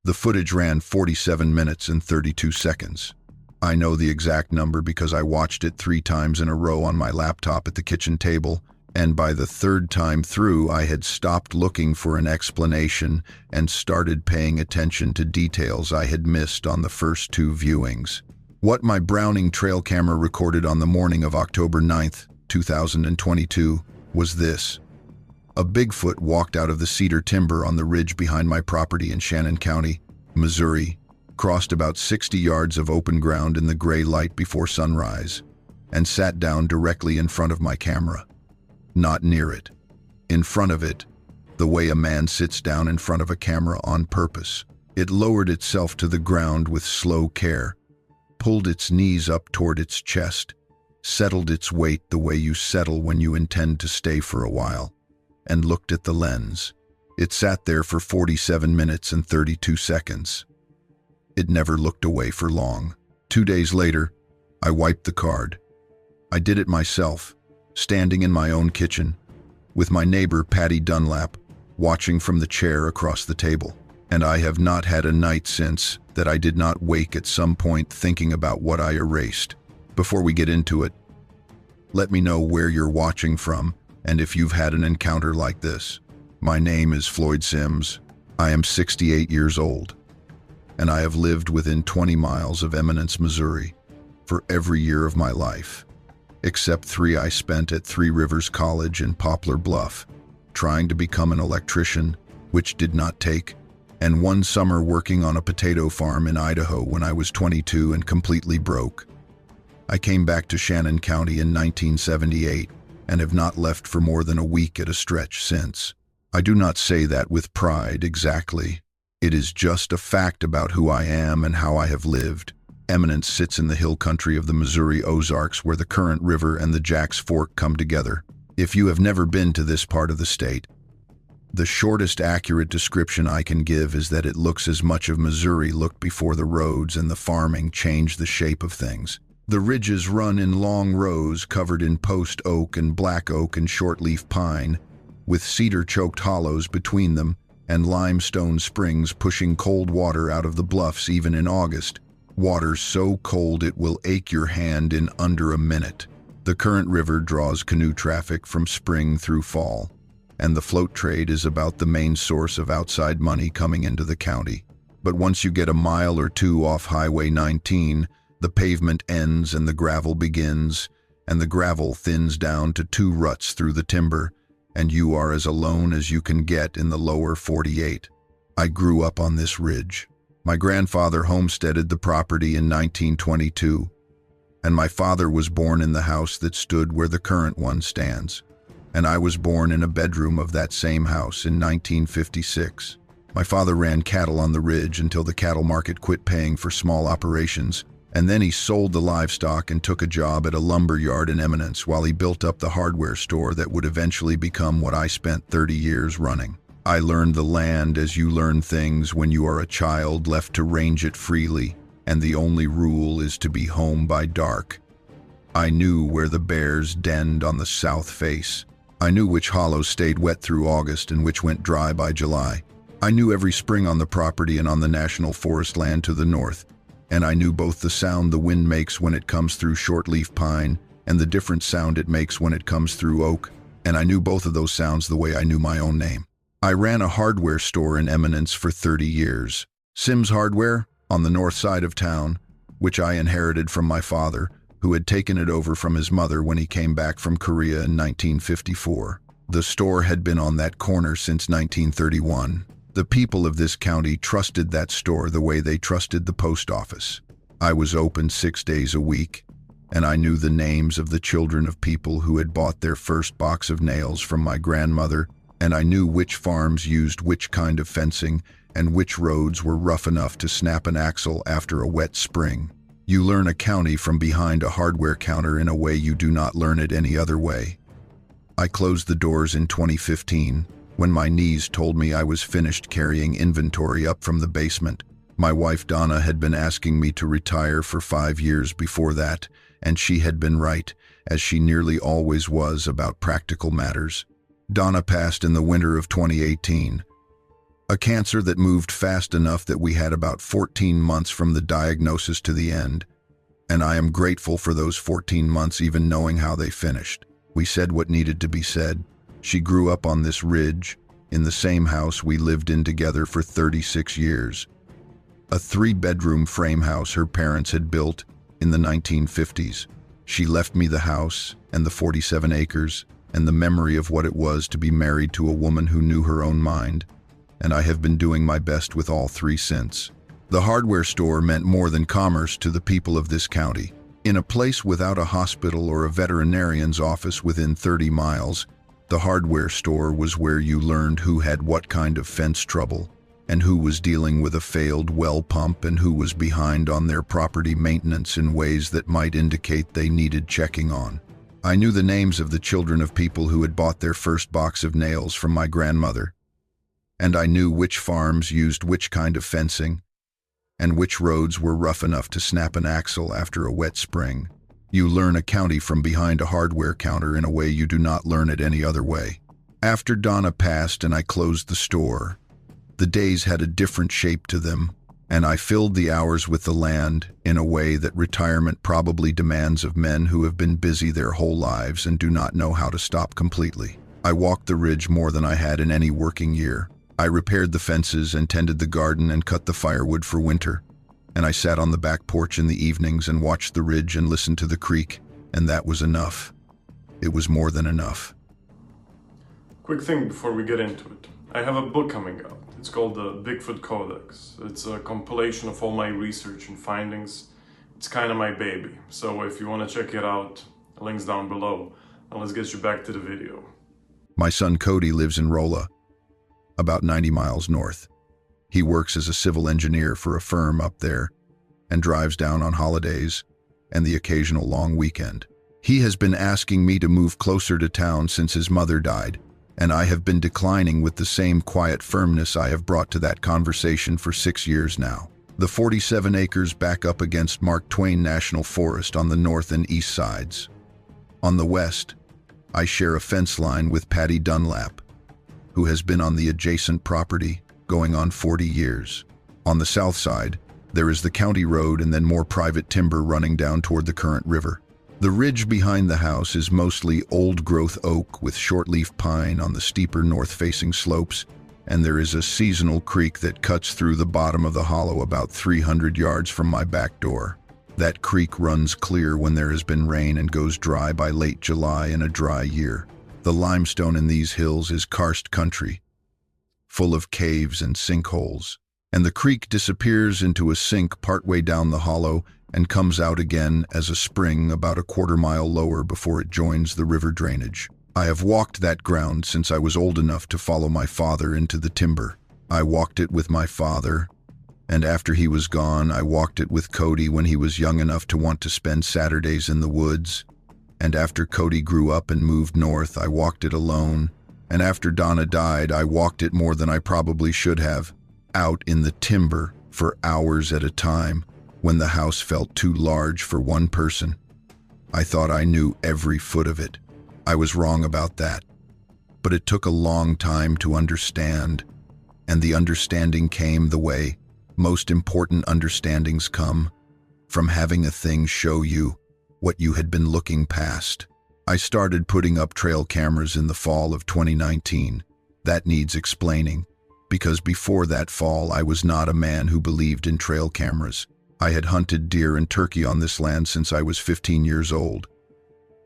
The footage ran 47 minutes and 32 seconds. I know the exact number because I watched it 3 times in a row on my laptop at the kitchen table, and by the 3rd time through I had stopped looking for an explanation and started paying attention to details I had missed on the first 2 viewings. What my Browning trail camera recorded on the morning of October 9th, 2022, was this. A Bigfoot walked out of the cedar timber on the ridge behind my property in Shannon County, Missouri, crossed about 60 yards of open ground in the gray light before sunrise, and sat down directly in front of my camera. Not near it. In front of it, the way a man sits down in front of a camera on purpose. It lowered itself to the ground with slow care, pulled its knees up toward its chest, settled its weight the way you settle when you intend to stay for a while, and looked at the lens. It sat there for 47 minutes and 32 seconds. It never looked away for long. 2 days later, I wiped the card. I did it myself, standing in my own kitchen, with my neighbor Patty Dunlap watching from the chair across the table. And I have not had a night since that I did not wake at some point thinking about what I erased. Before we get into it, let me know where you're watching from and if you've had an encounter like this. My name is Floyd Sims. I am 68 years old, and I have lived within 20 miles of Eminence, Missouri, for every year of my life, except 3 I spent at Three Rivers College in Poplar Bluff, trying to become an electrician, which did not take, and 1 summer working on a potato farm in Idaho when I was 22 and completely broke. I came back to Shannon County in 1978 and have not left for more than a week at a stretch since. I do not say that with pride exactly. It is just a fact about who I am and how I have lived. Eminence sits in the hill country of the Missouri Ozarks where the Current River and the Jack's Fork come together. If you have never been to this part of the state, the shortest accurate description I can give is that it looks as much of Missouri looked before the roads and the farming changed the shape of things. The ridges run in long rows covered in post oak and black oak and shortleaf pine, with cedar-choked hollows between them and limestone springs pushing cold water out of the bluffs even in August. Water so cold it will ache your hand in under a minute. The Current River draws canoe traffic from spring through fall, and the float trade is about the main source of outside money coming into the county. But once you get a mile or 2 off Highway 19, the pavement ends and the gravel begins, and the gravel thins down to 2 ruts through the timber, and you are as alone as you can get in the lower 48. I grew up on this ridge. My grandfather homesteaded the property in 1922, and my father was born in the house that stood where the current one stands, and I was born in a bedroom of that same house in 1956. My father ran cattle on the ridge until the cattle market quit paying for small operations, and then he sold the livestock and took a job at a lumber yard in Eminence while he built up the hardware store that would eventually become what I spent 30 years running. I learned the land as you learn things when you are a child left to range it freely, and the only rule is to be home by dark. I knew where the bears denned on the south face. I knew which hollows stayed wet through August and which went dry by July. I knew every spring on the property and on the national forest land to the north, and I knew both the sound the wind makes when it comes through shortleaf pine and the different sound it makes when it comes through oak, and I knew both of those sounds the way I knew my own name. I ran a hardware store in Eminence for 30 years. Sims Hardware, on the north side of town, which I inherited from my father, who had taken it over from his mother when he came back from Korea in 1954. The store had been on that corner since 1931. The people of this county trusted that store the way they trusted the post office. I was open 6 days a week, and I knew the names of the children of people who had bought their first box of nails from my grandmother, and I knew which farms used which kind of fencing and which roads were rough enough to snap an axle after a wet spring. You learn a county from behind a hardware counter in a way you do not learn it any other way. I closed the doors in 2015, when my knees told me I was finished carrying inventory up from the basement. My wife Donna had been asking me to retire for 5 years before that, and she had been right, as she nearly always was about practical matters. Donna passed in the winter of 2018. A cancer that moved fast enough that we had about 14 months from the diagnosis to the end, and I am grateful for those 14 months even knowing how they finished. We said what needed to be said. She grew up on this ridge, in the same house we lived in together for 36 years. A 3-bedroom frame house her parents had built in the 1950s. She left me the house and the 47 acres and the memory of what it was to be married to a woman who knew her own mind, and I have been doing my best with all 3 since. The hardware store meant more than commerce to the people of this county. In a place without a hospital or a veterinarian's office within 30 miles, the hardware store was where you learned who had what kind of fence trouble, and who was dealing with a failed well pump, and who was behind on their property maintenance in ways that might indicate they needed checking on. I knew the names of the children of people who had bought their first box of nails from my grandmother, and I knew which farms used which kind of fencing, and which roads were rough enough to snap an axle after a wet spring. You learn a county from behind a hardware counter in a way you do not learn it any other way. After Donna passed and I closed the store, the days had a different shape to them, and I filled the hours with the land in a way that retirement probably demands of men who have been busy their whole lives and do not know how to stop completely. I walked the ridge more than I had in any working year. I repaired the fences and tended the garden and cut the firewood for winter, and I sat on the back porch in the evenings and watched the ridge and listened to the creek, and that was enough. It was more than enough. Quick thing before we get into it. I have a book coming out. It's called the Bigfoot Codex. It's a compilation of all my research and findings. It's kind of my baby. So if you want to check it out, link's down below. And let's get you back to the video. My son Cody lives in Rolla, about 90 miles north. He works as a civil engineer for a firm up there and drives down on holidays and the occasional long weekend. He has been asking me to move closer to town since his mother died, and I have been declining with the same quiet firmness I have brought to that conversation for 6 years now. The 47 acres back up against Mark Twain National Forest on the north and east sides. On the west, I share a fence line with Patty Dunlap, who has been on the adjacent property going on 40 years. On the south side, there is the county road and then more private timber running down toward the current river. The ridge behind the house is mostly old-growth oak with shortleaf pine on the steeper north-facing slopes, and there is a seasonal creek that cuts through the bottom of the hollow about 300 yards from my back door. That creek runs clear when there has been rain and goes dry by late July in a dry year. The limestone in these hills is karst country, full of caves and sinkholes, and the creek disappears into a sink partway down the hollow and comes out again as a spring about a quarter-mile lower before it joins the river drainage. I have walked that ground since I was old enough to follow my father into the timber. I walked it with my father, and after he was gone, I walked it with Cody when he was young enough to want to spend Saturdays in the woods. And after Cody grew up and moved north, I walked it alone. And after Donna died, I walked it more than I probably should have, out in the timber for hours at a time, when the house felt too large for one person. I thought I knew every foot of it. I was wrong about that. But it took a long time to understand, and the understanding came the way most important understandings come, from having a thing show you what you had been looking past. I started putting up trail cameras in the fall of 2019. That needs explaining, because before that fall I was not a man who believed in trail cameras. I had hunted deer and turkey on this land since I was 15 years old.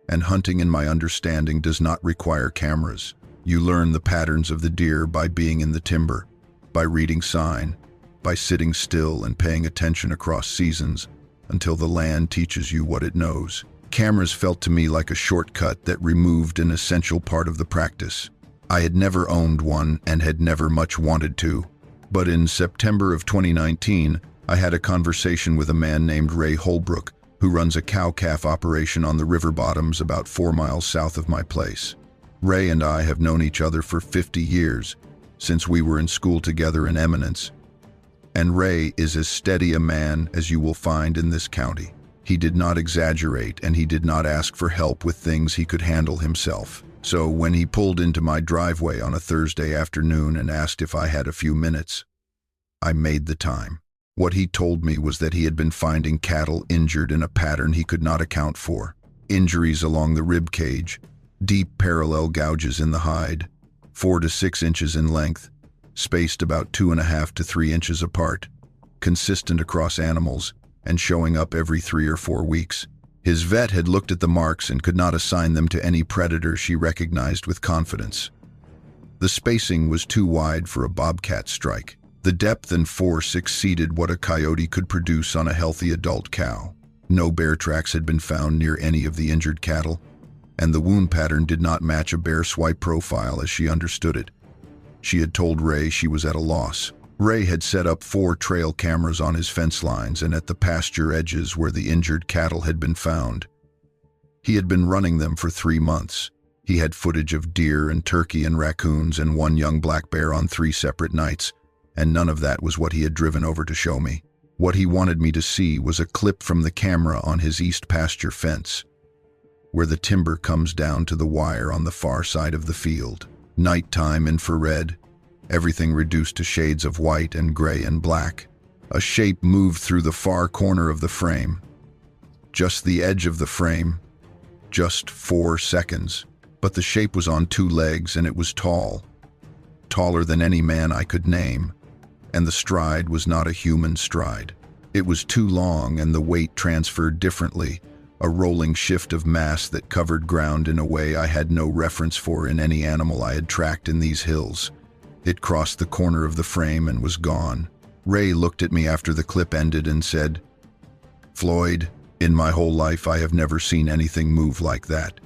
And hunting, in my understanding, does not require cameras. You learn the patterns of the deer by being in the timber, by reading sign, by sitting still and paying attention across seasons until the land teaches you what it knows. Cameras felt to me like a shortcut that removed an essential part of the practice. I had never owned one and had never much wanted to. But in September of 2019, I had a conversation with a man named Ray Holbrook, who runs a cow-calf operation on the river bottoms about 4 miles south of my place. Ray and I have known each other for 50 years, since we were in school together in Eminence. And Ray is as steady a man as you will find in this county. He did not exaggerate, and he did not ask for help with things he could handle himself. So when he pulled into my driveway on a Thursday afternoon and asked if I had a few minutes, I made the time. What he told me was that he had been finding cattle injured in a pattern he could not account for. Injuries along the rib cage, deep parallel gouges in the hide, 4 to 6 inches in length, spaced about 2.5 to 3 inches apart, consistent across animals, and showing up every 3 or 4 weeks. His vet had looked at the marks and could not assign them to any predator she recognized with confidence. The spacing was too wide for a bobcat strike. The depth and force exceeded what a coyote could produce on a healthy adult cow. No bear tracks had been found near any of the injured cattle, and the wound pattern did not match a bear swipe profile as she understood it. She had told Ray she was at a loss. Ray had set up 4 trail cameras on his fence lines and at the pasture edges where the injured cattle had been found. He had been running them for 3 months. He had footage of deer and turkey and raccoons and 1 young black bear on 3 separate nights, and none of that was what he had driven over to show me. What he wanted me to see was a clip from the camera on his east pasture fence, where the timber comes down to the wire on the far side of the field. Nighttime infrared, everything reduced to shades of white and gray and black. A shape moved through the far corner of the frame. Just the edge of the frame. Just 4 seconds. But the shape was on 2 legs and it was tall. Taller than any man I could name. And the stride was not a human stride. It was too long and the weight transferred differently, a rolling shift of mass that covered ground in a way I had no reference for in any animal I had tracked in these hills. It crossed the corner of the frame and was gone. Ray looked at me after the clip ended and said, "Floyd, in my whole life I have never seen anything move like that."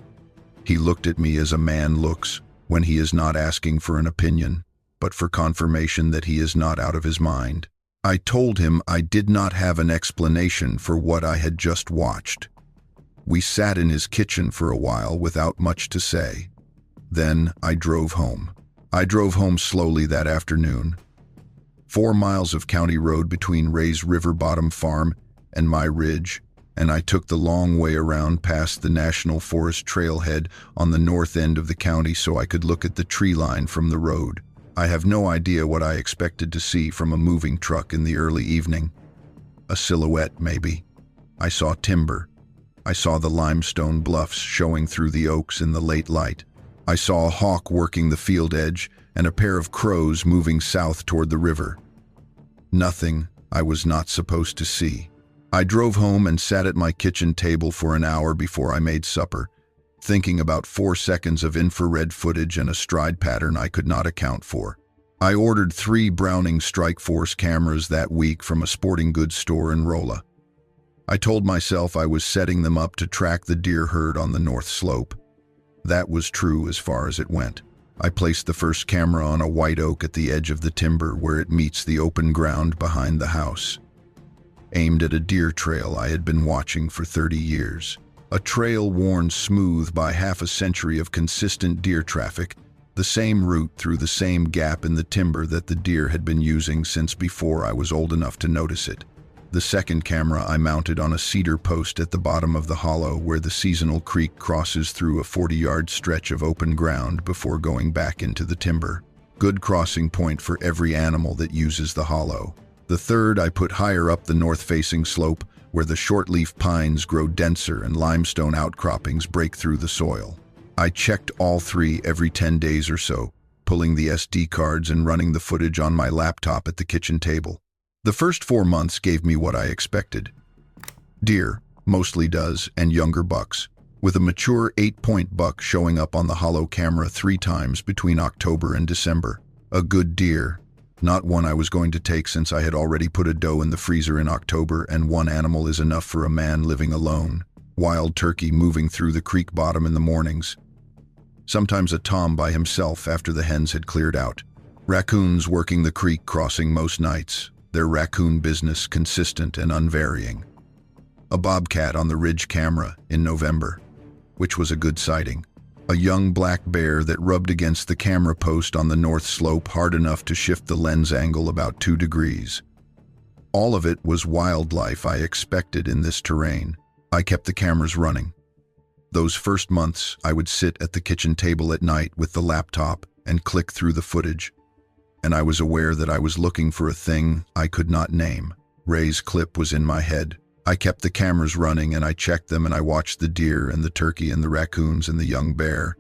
He looked at me as a man looks when he is not asking for an opinion, but for confirmation that he is not out of his mind. I told him I did not have an explanation for what I had just watched. We sat in his kitchen for a while without much to say. Then I drove home. I drove home slowly that afternoon. 4 miles of county road between Ray's River Bottom Farm and my ridge, and I took the long way around past the National Forest trailhead on the north end of the county so I could look at the tree line from the road. I have no idea what I expected to see from a moving truck in the early evening. A silhouette, maybe. I saw timber. I saw the limestone bluffs showing through the oaks in the late light. I saw a hawk working the field edge and a pair of crows moving south toward the river. Nothing I was not supposed to see. I drove home and sat at my kitchen table for an hour before I made supper, thinking about 4 seconds of infrared footage and a stride pattern I could not account for. I ordered 3 Browning Strike Force cameras that week from a sporting goods store in Rolla. I told myself I was setting them up to track the deer herd on the north slope. That was true as far as it went. I placed the first camera on a white oak at the edge of the timber where it meets the open ground behind the house. Aimed at a deer trail I had been watching for 30 years. A trail worn smooth by half a century of consistent deer traffic, the same route through the same gap in the timber that the deer had been using since before I was old enough to notice it. The second camera I mounted on a cedar post at the bottom of the hollow where the seasonal creek crosses through a 40-yard stretch of open ground before going back into the timber. Good crossing point for every animal that uses the hollow. The third I put higher up the north-facing slope where the shortleaf pines grow denser and limestone outcroppings break through the soil. I checked all 3 every 10 days or so, pulling the SD cards and running the footage on my laptop at the kitchen table. The first 4 months gave me what I expected. Deer, mostly does, and younger bucks, with a mature 8-point buck showing up on the hollow camera 3 times between October and December. A good deer, not one I was going to take since I had already put a doe in the freezer in October and 1 animal is enough for a man living alone. Wild turkey moving through the creek bottom in the mornings. Sometimes a tom by himself after the hens had cleared out. Raccoons working the creek crossing most nights, their raccoon business consistent and unvarying. A bobcat on the ridge camera in November, which was a good sighting. A young black bear that rubbed against the camera post on the north slope hard enough to shift the lens angle about 2 degrees. All of it was wildlife I expected in this terrain. I kept the cameras running. Those first months, I would sit at the kitchen table at night with the laptop and click through the footage, and I was aware that I was looking for a thing I could not name. Ray's clip was in my head. I kept the cameras running and I checked them and I watched the deer and the turkey and the raccoons and the young bear,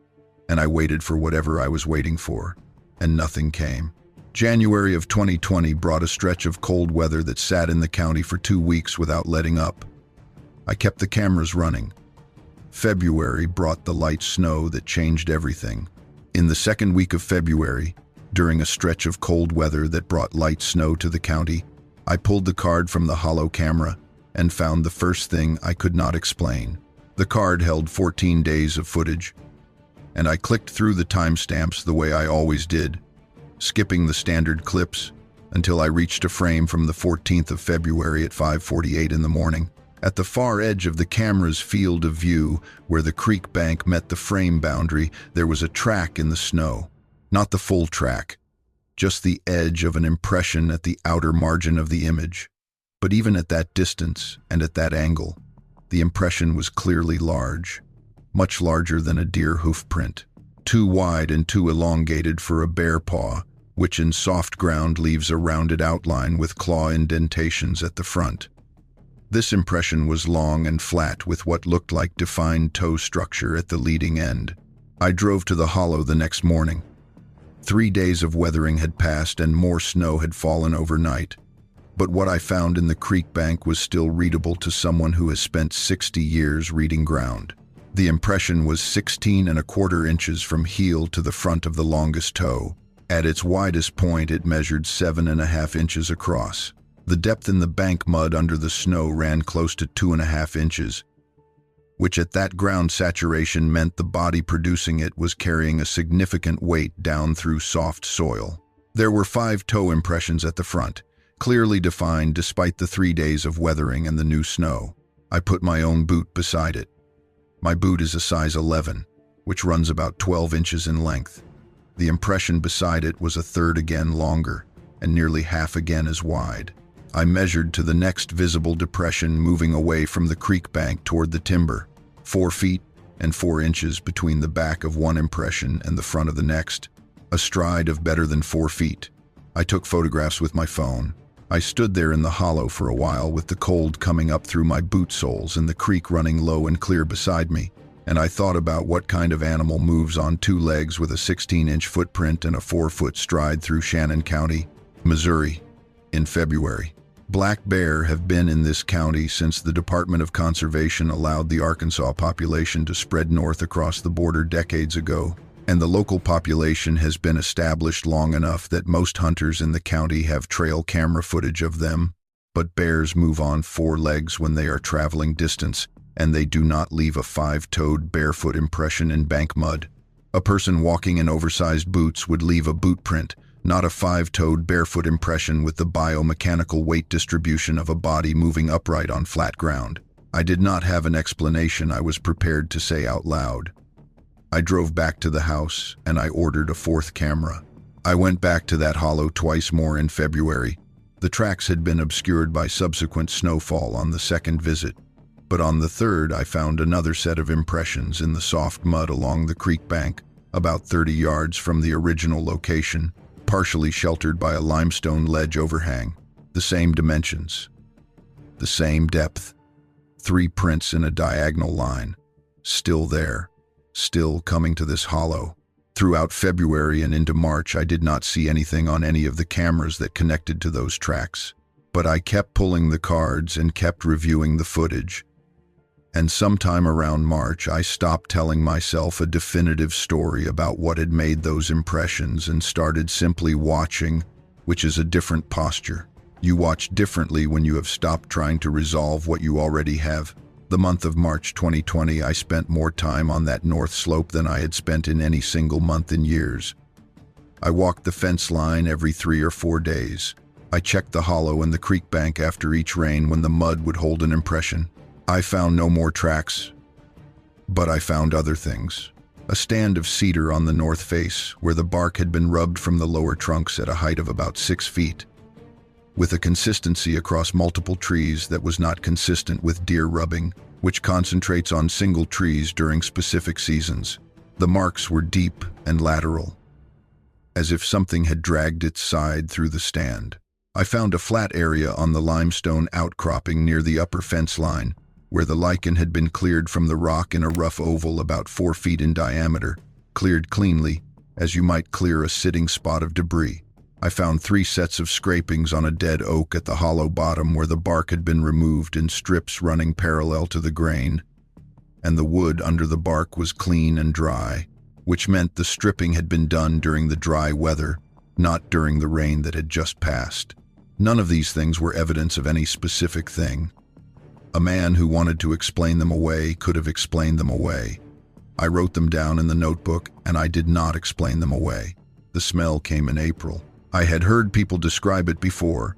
and I waited for whatever I was waiting for, and nothing came. January of 2020 brought a stretch of cold weather that sat in the county for 2 weeks without letting up. I kept the cameras running. February brought the light snow that changed everything. In the second week of February, during a stretch of cold weather that brought light snow to the county, I pulled the card from the hollow camera and found the first thing I could not explain. The card held 14 days of footage, and I clicked through the timestamps the way I always did, skipping the standard clips until I reached a frame from the 14th of February at 5:48 in the morning. At the far edge of the camera's field of view, where the creek bank met the frame boundary, there was a track in the snow. Not the full track, just the edge of an impression at the outer margin of the image. But even at that distance and at that angle, the impression was clearly large, much larger than a deer hoof print, too wide and too elongated for a bear paw, which in soft ground leaves a rounded outline with claw indentations at the front. This impression was long and flat with what looked like defined toe structure at the leading end. I drove to the hollow the next morning. 3 days of weathering had passed and more snow had fallen overnight. But what I found in the creek bank was still readable to someone who has spent 60 years reading ground. The impression was 16¼ inches from heel to the front of the longest toe. At its widest point, it measured 7½ inches across. The depth in the bank mud under the snow ran close to 2½ inches, which at that ground saturation meant the body producing it was carrying a significant weight down through soft soil. There were 5 toe impressions at the front, clearly defined despite the 3 days of weathering and the new snow. I put my own boot beside it. My boot is a size 11, which runs about 12 inches in length. The impression beside it was a third again longer, and nearly half again as wide. I measured to the next visible depression moving away from the creek bank toward the timber, 4 feet and 4 inches between the back of one impression and the front of the next, a stride of better than 4 feet. I took photographs with my phone. I stood there in the hollow for a while with the cold coming up through my boot soles and the creek running low and clear beside me, and I thought about what kind of animal moves on 2 legs with a 16-inch footprint and a 4-foot stride through Shannon County, Missouri, in February. Black bear have been in this county since the Department of Conservation allowed the Arkansas population to spread north across the border decades ago, and the local population has been established long enough that most hunters in the county have trail camera footage of them. But bears move on 4 legs when they are traveling distance, and they do not leave a 5-toed barefoot impression in bank mud. A person walking in oversized boots would leave a boot print, not a 5-toed barefoot impression with the biomechanical weight distribution of a body moving upright on flat ground. I did not have an explanation I was prepared to say out loud. I drove back to the house and I ordered a 4th camera. I went back to that hollow twice more in February. The tracks had been obscured by subsequent snowfall on the 2nd visit, but on the 3rd I found another set of impressions in the soft mud along the creek bank, about 30 yards from the original location, partially sheltered by a limestone ledge overhang. The same dimensions, the same depth, 3 prints in a diagonal line, still there, still coming to this hollow. Throughout February and into March, I did not see anything on any of the cameras that connected to those tracks, but I kept pulling the cards and kept reviewing the footage. And sometime around March, I stopped telling myself a definitive story about what had made those impressions and started simply watching, which is a different posture. You watch differently when you have stopped trying to resolve what you already have. The month of March 2020, I spent more time on that north slope than I had spent in any single month in years. I walked the fence line every 3 or 4 days. I checked the hollow and the creek bank after each rain when the mud would hold an impression. I found no more tracks, but I found other things. A stand of cedar on the north face, where the bark had been rubbed from the lower trunks at a height of about 6 feet, with a consistency across multiple trees that was not consistent with deer rubbing. which concentrates on single trees during specific seasons. The marks were deep and lateral, as if something had dragged its side through the stand. I found a flat area on the limestone outcropping near the upper fence line, where the lichen had been cleared from the rock in a rough oval about 4 feet in diameter, cleared cleanly, as you might clear a sitting spot of debris. I found 3 sets of scrapings on a dead oak at the hollow bottom where the bark had been removed in strips running parallel to the grain, and the wood under the bark was clean and dry, which meant the stripping had been done during the dry weather, not during the rain that had just passed. None of these things were evidence of any specific thing. A man who wanted to explain them away could have explained them away. I wrote them down in the notebook, and I did not explain them away. The smell came in April. I had heard people describe it before.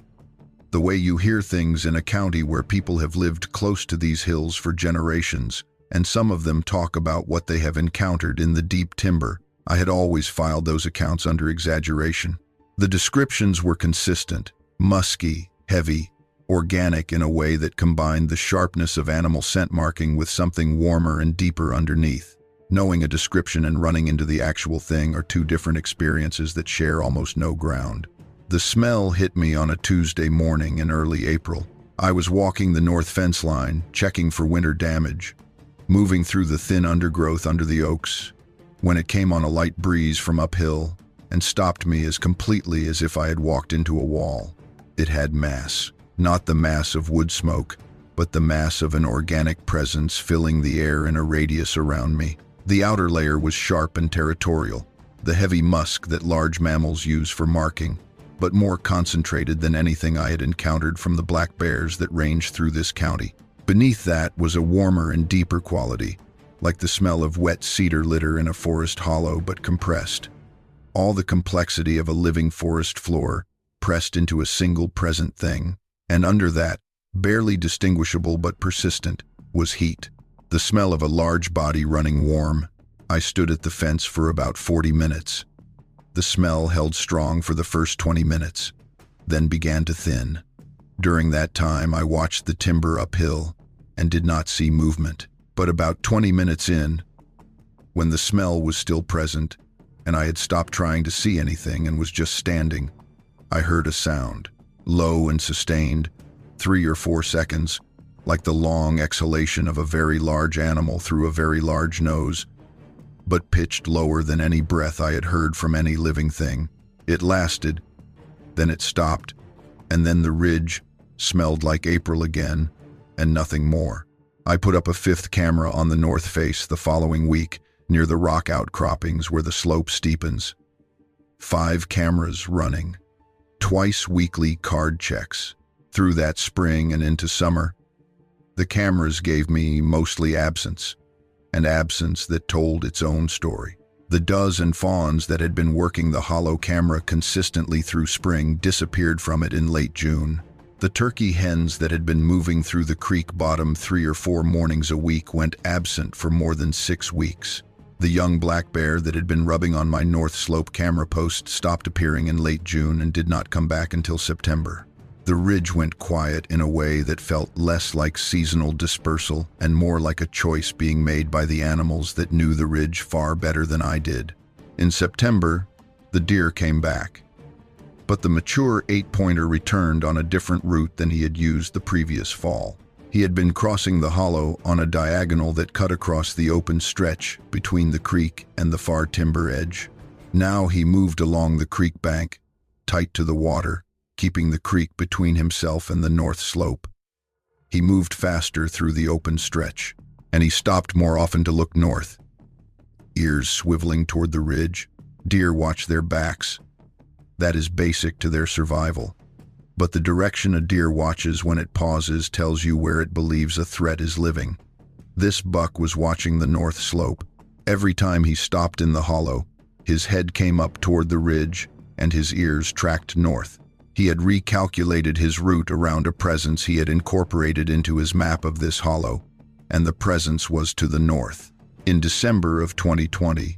The way you hear things in a county where people have lived close to these hills for generations, and some of them talk about what they have encountered in the deep timber. I had always filed those accounts under exaggeration. The descriptions were consistent, musky, heavy, organic in a way that combined the sharpness of animal scent marking with something warmer and deeper underneath. Knowing a description and running into the actual thing are 2 different experiences that share almost no ground. The smell hit me on a Tuesday morning in early April. I was walking the north fence line, checking for winter damage, moving through the thin undergrowth under the oaks, when it came on a light breeze from uphill and stopped me as completely as if I had walked into a wall. It had mass. Not the mass of wood smoke, but the mass of an organic presence filling the air in a radius around me. The outer layer was sharp and territorial, the heavy musk that large mammals use for marking, but more concentrated than anything I had encountered from the black bears that ranged through this county. Beneath that was a warmer and deeper quality, like the smell of wet cedar litter in a forest hollow but compressed. All the complexity of a living forest floor pressed into a single present thing. And under that, barely distinguishable but persistent, was heat. The smell of a large body running warm. I stood at the fence for about 40 minutes. The smell held strong for the first 20 minutes, then began to thin. During that time, I watched the timber uphill and did not see movement. But about 20 minutes in, when the smell was still present and I had stopped trying to see anything and was just standing, I heard a sound. Low and sustained, 3 or 4 seconds, like the long exhalation of a very large animal through a very large nose, but pitched lower than any breath I had heard from any living thing. It lasted, then it stopped, and then the ridge smelled like April again, and nothing more. I put up a 5th camera on the north face the following week, near the rock outcroppings where the slope steepens. 5 cameras running. Twice weekly card checks. Through that spring and into summer, the cameras gave me mostly absence, and absence that told its own story. The does and fawns that had been working the hollow camera consistently through spring disappeared from it in late June. The turkey hens that had been moving through the creek bottom 3 or 4 mornings a week went absent for more than 6 weeks. The young black bear that had been rubbing on my north slope camera post stopped appearing in late June and did not come back until September. The ridge went quiet in a way that felt less like seasonal dispersal and more like a choice being made by the animals that knew the ridge far better than I did. In September, the deer came back, but the mature 8-pointer returned on a different route than he had used the previous fall. He had been crossing the hollow on a diagonal that cut across the open stretch between the creek and the far timber edge. Now he moved along the creek bank, tight to the water, keeping the creek between himself and the north slope. He moved faster through the open stretch, and he stopped more often to look north. Ears swiveling toward the ridge, deer watch their backs. That is basic to their survival. But the direction a deer watches when it pauses tells you where it believes a threat is living. This buck was watching the north slope. Every time he stopped in the hollow, his head came up toward the ridge and his ears tracked north. He had recalculated his route around a presence he had incorporated into his map of this hollow, and the presence was to the north. In December of 2020,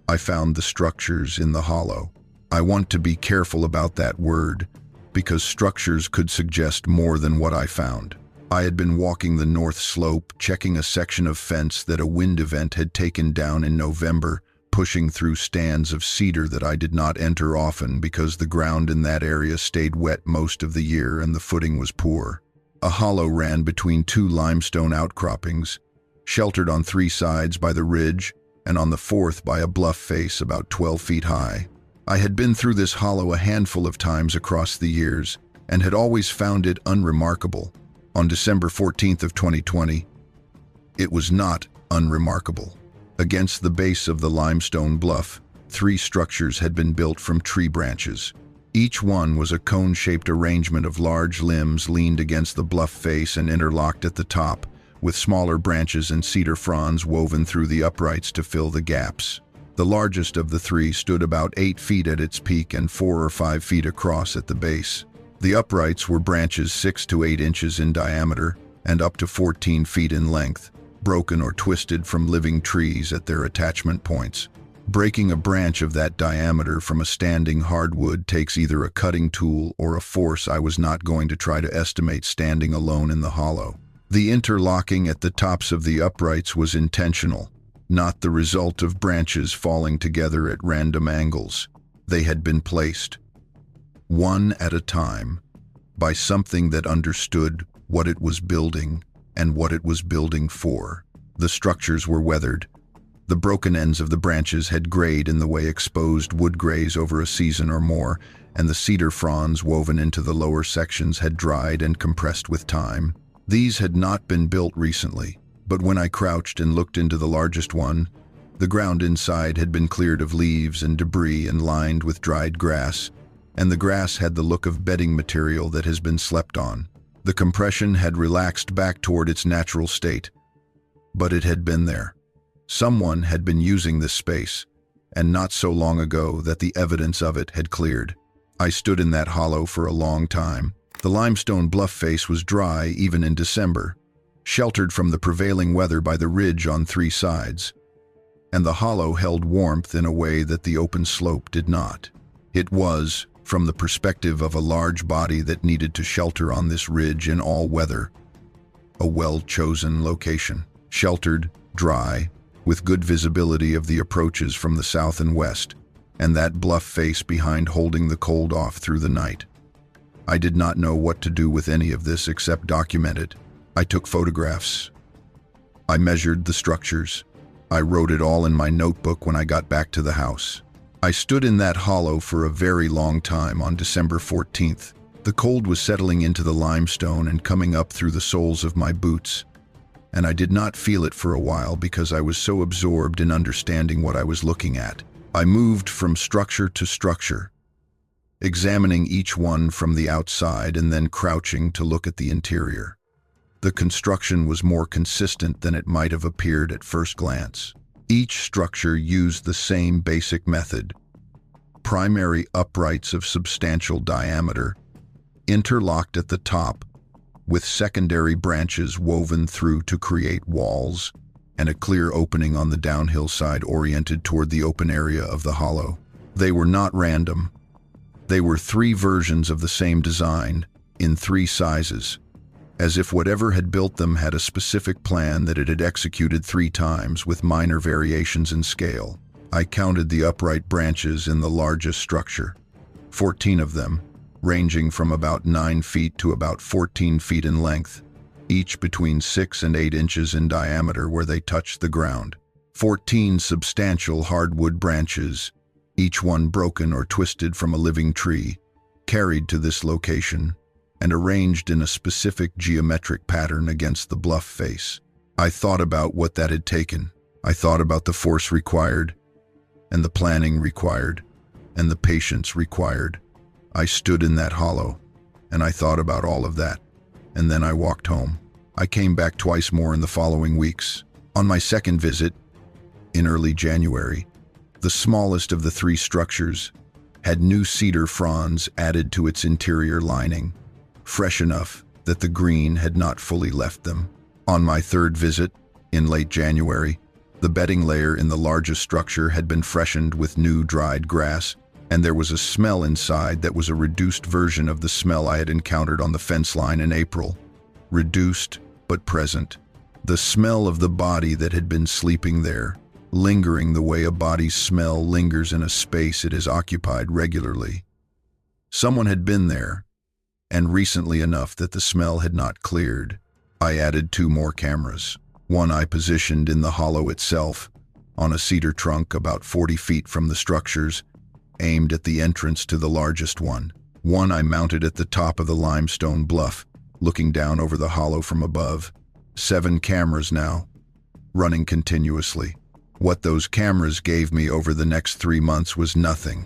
I found the structures in the hollow. I want to be careful about that word, because structures could suggest more than what I found. I had been walking the north slope, checking a section of fence that a wind event had taken down in November, pushing through stands of cedar that I did not enter often because the ground in that area stayed wet most of the year and the footing was poor. A hollow ran between two limestone outcroppings, sheltered on three sides by the ridge and on the fourth by a bluff face about 12 feet high. I had been through this hollow a handful of times across the years and had always found it unremarkable. On December 14th of 2020, it was not unremarkable. Against the base of the limestone bluff, 3 structures had been built from tree branches. Each one was a cone-shaped arrangement of large limbs leaned against the bluff face and interlocked at the top, with smaller branches and cedar fronds woven through the uprights to fill the gaps. The largest of the 3 stood about 8 feet at its peak and 4 or 5 feet across at the base. The uprights were branches 6 to 8 inches in diameter and up to 14 feet in length, broken or twisted from living trees at their attachment points. Breaking a branch of that diameter from a standing hardwood takes either a cutting tool or a force I was not going to try to estimate standing alone in the hollow. The interlocking at the tops of the uprights was intentional, not the result of branches falling together at random angles. They had been placed, one at a time, by something that understood what it was building and what it was building for. The structures were weathered. The broken ends of the branches had grayed in the way exposed wood grays over a season or more, and the cedar fronds woven into the lower sections had dried and compressed with time. These had not been built recently, but when I crouched and looked into the largest one, the ground inside had been cleared of leaves and debris and lined with dried grass, and the grass had the look of bedding material that has been slept on. The compression had relaxed back toward its natural state, but it had been there. Someone had been using this space, and not so long ago that the evidence of it had cleared. I stood in that hollow for a long time. The limestone bluff face was dry even in December, sheltered from the prevailing weather by the ridge on 3 sides, and the hollow held warmth in a way that the open slope did not. It was, from the perspective of a large body that needed to shelter on this ridge in all weather, a well-chosen location. Sheltered, dry, with good visibility of the approaches from the south and west, and that bluff face behind holding the cold off through the night. I did not know what to do with any of this except document it. I took photographs. I measured the structures. I wrote it all in my notebook when I got back to the house. I stood in that hollow for a very long time on December 14th. The cold was settling into the limestone and coming up through the soles of my boots, and I did not feel it for a while because I was so absorbed in understanding what I was looking at. I moved from structure to structure, examining each one from the outside and then crouching to look at the interior. The construction was more consistent than it might have appeared at first glance. Each structure used the same basic method: primary uprights of substantial diameter, interlocked at the top, with secondary branches woven through to create walls, and a clear opening on the downhill side oriented toward the open area of the hollow. They were not random. They were 3 versions of the same design, in 3 sizes, as if whatever had built them had a specific plan that it had executed 3 times with minor variations in scale. I counted the upright branches in the largest structure, 14 of them, ranging from about 9 feet to about 14 feet in length, each between 6 and 8 inches in diameter where they touched the ground. 14 substantial hardwood branches, each one broken or twisted from a living tree, carried to this location and arranged in a specific geometric pattern against the bluff face. I thought about what that had taken. I thought about the force required, and the planning required, and the patience required. I stood in that hollow, and I thought about all of that, and then I walked home. I came back twice more in the following weeks. On my second visit, in early January, the smallest of the 3 structures had new cedar fronds added to its interior lining, fresh enough that the green had not fully left them. On my third visit, in late January, the bedding layer in the largest structure had been freshened with new dried grass, and there was a smell inside that was a reduced version of the smell I had encountered on the fence line in April. reduced but present. The smell of the body that had been sleeping there, lingering the way a body's smell lingers in a space it has occupied regularly. Someone had been there, and recently enough that the smell had not cleared. I added 2 more cameras. One I positioned in the hollow itself, on a cedar trunk about 40 feet from the structures, aimed at the entrance to the largest one. One I mounted at the top of the limestone bluff, looking down over the hollow from above. 7 cameras now, running continuously. What those cameras gave me over the next 3 months was nothing.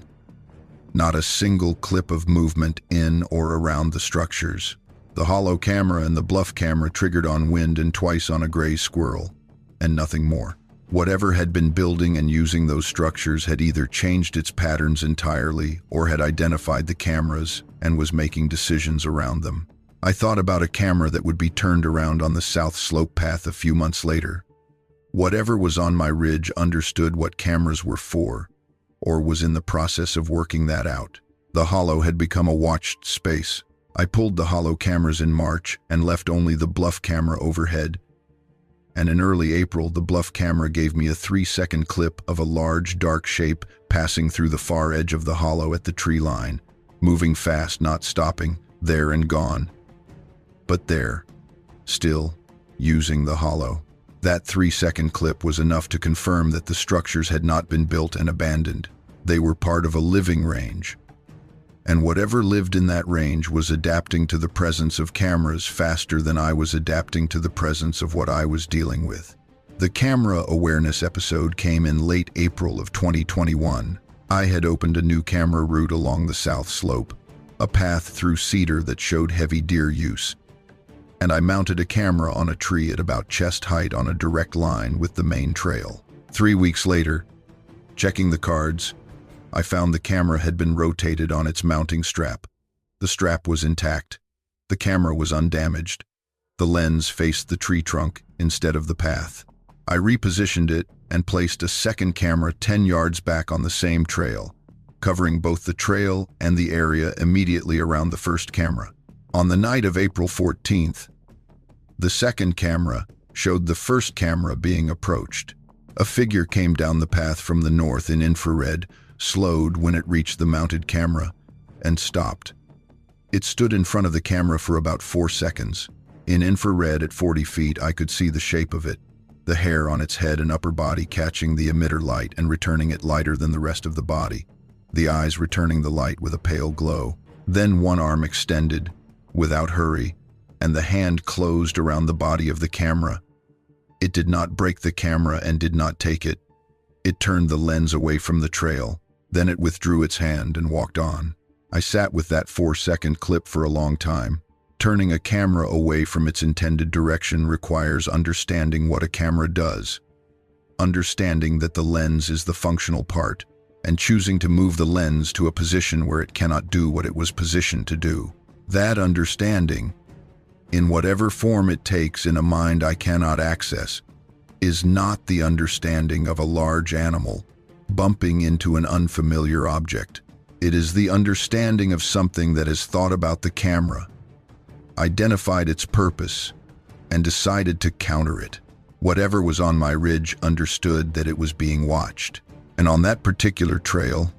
Not a single clip of movement in or around the structures. The hollow camera and the bluff camera triggered on wind and twice on a gray squirrel, and nothing more. Whatever had been building and using those structures had either changed its patterns entirely or had identified the cameras and was making decisions around them. I thought about a camera that would be turned around on the south slope path a few months later. Whatever was on my ridge understood what cameras were for, or was in the process of working that out. The hollow had become a watched space. I pulled the hollow cameras in March and left only the bluff camera overhead. And in early April, the bluff camera gave me a 3-second clip of a large, dark shape passing through the far edge of the hollow at the tree line, moving fast, not stopping, there and gone. But there, still, using the hollow. That 3-second clip was enough to confirm that the structures had not been built and abandoned. They were part of a living range. And whatever lived in that range was adapting to the presence of cameras faster than I was adapting to the presence of what I was dealing with. The camera awareness episode came in late April of 2021. I had opened a new camera route along the south slope, a path through cedar that showed heavy deer use. And I mounted a camera on a tree at about chest height on a direct line with the main trail. 3 weeks later, checking the cards, I found the camera had been rotated on its mounting strap. The strap was intact. The camera was undamaged. The lens faced the tree trunk instead of the path. I repositioned it and placed a second camera 10 yards back on the same trail, covering both the trail and the area immediately around the first camera. On the night of April 14th, the second camera showed the first camera being approached. A figure came down the path from the north in infrared, slowed when it reached the mounted camera, and stopped. It stood in front of the camera for about 4 seconds. In infrared at 40 feet, I could see the shape of it, the hair on its head and upper body catching the emitter light and returning it lighter than the rest of the body, the eyes returning the light with a pale glow. Then one arm extended, without hurry, and the hand closed around the body of the camera. It did not break the camera and did not take it. It turned the lens away from the trail. Then it withdrew its hand and walked on. I sat with that 4-second clip for a long time. Turning a camera away from its intended direction requires understanding what a camera does, understanding that the lens is the functional part, and choosing to move the lens to a position where it cannot do what it was positioned to do. That understanding, in whatever form it takes in a mind I cannot access, is not the understanding of a large animal bumping into an unfamiliar object. It is the understanding of something that has thought about the camera, identified its purpose, and decided to counter it. Whatever was on my ridge understood that it was being watched. And on that particular trail,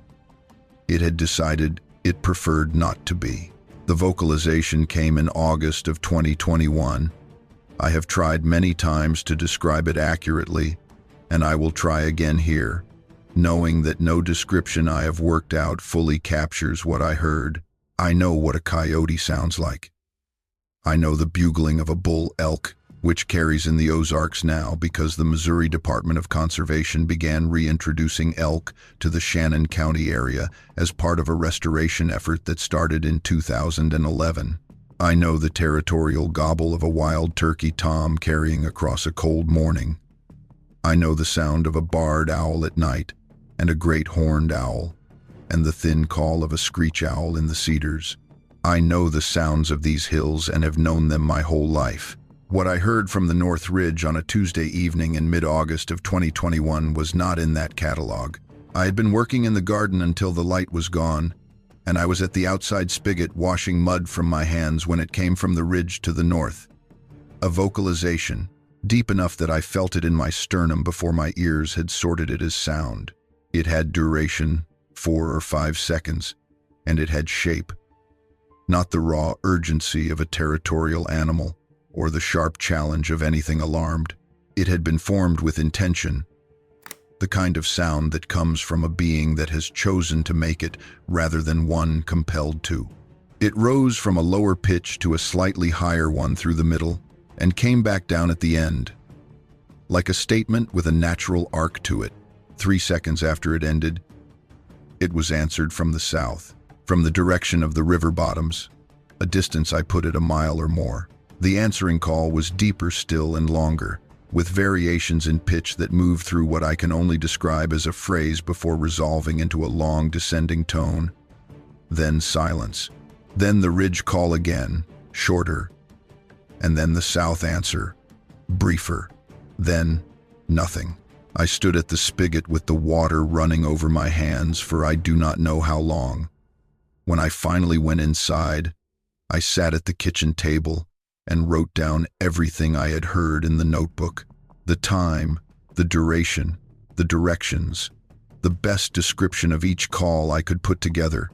it had decided it preferred not to be. The vocalization came in August of 2021. I have tried many times to describe it accurately, and I will try again here, knowing that no description I have worked out fully captures what I heard. I know what a coyote sounds like. I know the bugling of a bull elk, which carries in the Ozarks now because the Missouri Department of Conservation began reintroducing elk to the Shannon County area as part of a restoration effort that started in 2011. I know the territorial gobble of a wild turkey tom carrying across a cold morning. I know the sound of a barred owl at night and a great horned owl, and the thin call of a screech owl in the cedars. I know the sounds of these hills and have known them my whole life. What I heard from the North Ridge on a Tuesday evening in mid-August of 2021 was not in that catalog. I had been working in the garden until the light was gone, and I was at the outside spigot washing mud from my hands when it came from the ridge to the north. A vocalization, deep enough that I felt it in my sternum before my ears had sorted it as sound. It had duration, 4 or 5 seconds, and it had shape. Not the raw urgency of a territorial animal or the sharp challenge of anything alarmed. It had been formed with intention, the kind of sound that comes from a being that has chosen to make it rather than one compelled to. It rose from a lower pitch to a slightly higher one through the middle and came back down at the end, like a statement with a natural arc to it. 3 seconds after it ended, it was answered from the south, from the direction of the river bottoms, a distance I put at a mile or more. The answering call was deeper still and longer, with variations in pitch that moved through what I can only describe as a phrase before resolving into a long descending tone. Then silence. Then the ridge call again, shorter. And then the south answer, briefer. Then nothing. I stood at the spigot with the water running over my hands for I do not know how long. When I finally went inside, I sat at the kitchen table and wrote down everything I had heard in the notebook. The time, the duration, the directions, the best description of each call I could put together.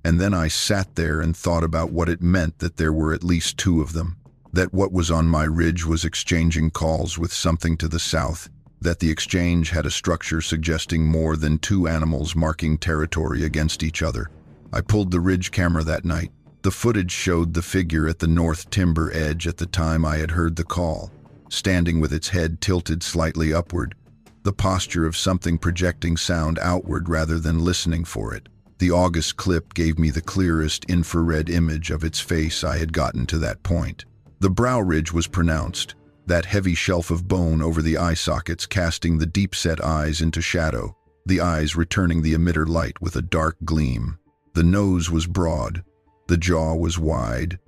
And then I sat there and thought about what it meant that there were at least 2 of them, that what was on my ridge was exchanging calls with something to the south, that the exchange had a structure suggesting more than 2 animals marking territory against each other. I pulled the ridge camera that night. The footage showed the figure at the north timber edge at the time I had heard the call, standing with its head tilted slightly upward, the posture of something projecting sound outward rather than listening for it. The August clip gave me the clearest infrared image of its face I had gotten to that point. The brow ridge was pronounced, that heavy shelf of bone over the eye sockets casting the deep-set eyes into shadow, the eyes returning the emitter light with a dark gleam. The nose was broad, the jaw was wide.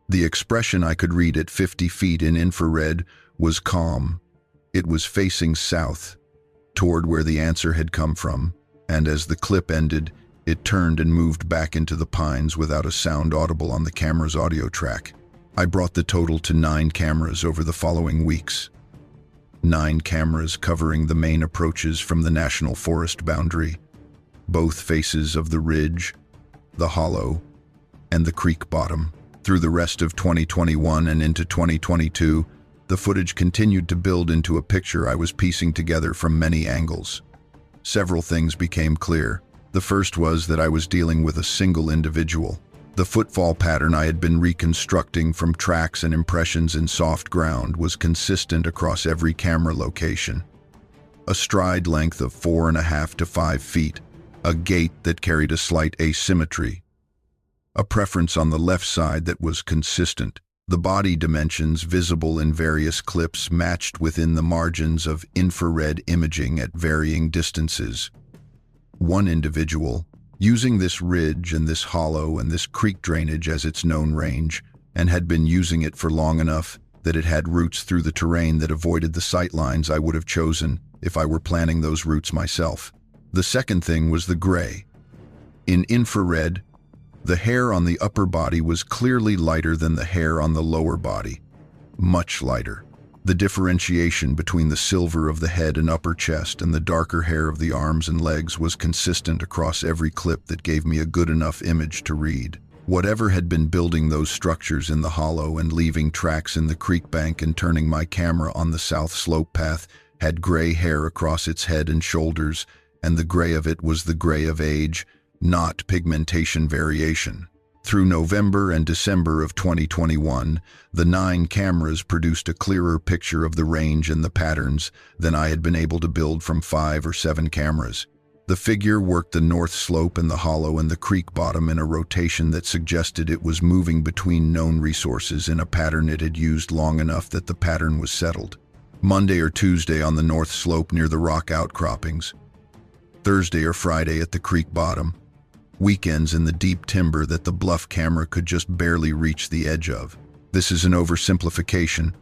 The expression I could read at 50 feet in infrared was calm. It was facing south, toward where the answer had come from, and as the clip ended, it turned and moved back into the pines without a sound audible on the camera's audio track. I brought the total to 9 cameras over the following weeks. 9 cameras covering the main approaches from the national forest boundary, both faces of the ridge, the hollow, and the creek bottom. Through the rest of 2021 and into 2022, the footage continued to build into a picture I was piecing together from many angles. Several things became clear. The first was that I was dealing with a single individual. The footfall pattern I had been reconstructing from tracks and impressions in soft ground was consistent across every camera location. A stride length of 4.5 to 5 feet, a gait that carried a slight asymmetry, a preference on the left side that was consistent. The body dimensions visible in various clips matched within the margins of infrared imaging at varying distances. One individual, using this ridge and this hollow and this creek drainage as its known range, and had been using it for long enough that it had routes through the terrain that avoided the sight lines I would have chosen if I were planning those routes myself. The second thing was the gray. In infrared, the hair on the upper body was clearly lighter than the hair on the lower body, much lighter. The differentiation between the silver of the head and upper chest and the darker hair of the arms and legs was consistent across every clip that gave me a good enough image to read. Whatever had been building those structures in the hollow and leaving tracks in the creek bank and turning my camera on the south slope path had gray hair across its head and shoulders, and the gray of it was the gray of age, not pigmentation variation. Through November and December of 2021, the 9 cameras produced a clearer picture of the range and the patterns than I had been able to build from 5 or 7 cameras. The figure worked the north slope and the hollow and the creek bottom in a rotation that suggested it was moving between known resources in a pattern it had used long enough that the pattern was settled. Monday or Tuesday on the north slope near the rock outcroppings. Thursday or Friday at the creek bottom. Weekends in the deep timber that the bluff camera could just barely reach the edge of. This is an oversimplification,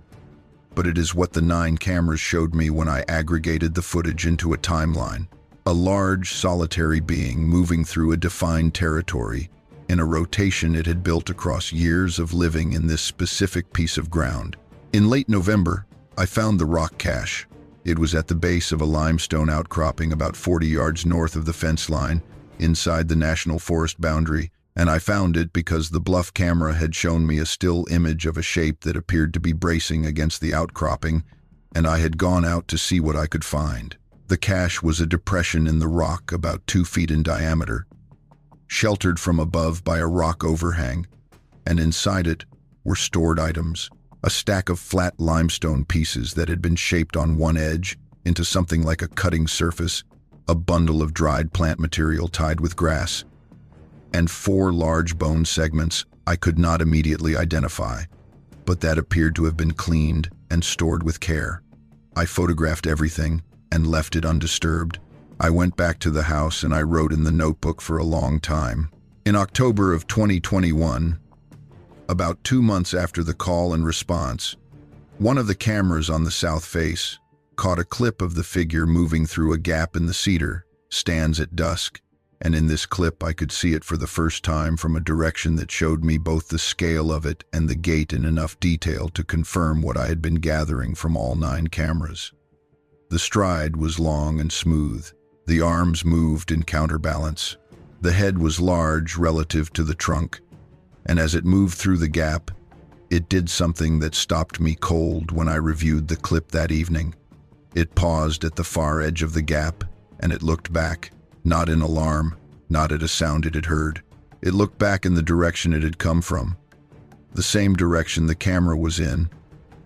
but it is what the 9 cameras showed me when I aggregated the footage into a timeline. A large, solitary being moving through a defined territory in a rotation it had built across years of living in this specific piece of ground. In late November, I found the rock cache. It was at the base of a limestone outcropping about 40 yards north of the fence line, inside the national forest boundary, and I found it because the bluff camera had shown me a still image of a shape that appeared to be bracing against the outcropping, and I had gone out to see what I could find. The cache was a depression in the rock about 2 feet in diameter, sheltered from above by a rock overhang, and inside it were stored items. A stack of flat limestone pieces that had been shaped on one edge into something like a cutting surface, a bundle of dried plant material tied with grass, and 4 large bone segments I could not immediately identify, but that appeared to have been cleaned and stored with care. I photographed everything and left it undisturbed. I went back to the house and I wrote in the notebook for a long time. In October of 2021, about 2 months after the call and response, one of the cameras on the south face caught a clip of the figure moving through a gap in the cedar stands at dusk, and in this clip I could see it for the first time from a direction that showed me both the scale of it and the gait in enough detail to confirm what I had been gathering from all 9 cameras. The stride was long and smooth. The arms moved in counterbalance. The head was large relative to the trunk, and as it moved through the gap, it did something that stopped me cold when I reviewed the clip that evening. It paused at the far edge of the gap, and it looked back, not in alarm, not at a sound it had heard. It looked back in the direction it had come from, the same direction the camera was in,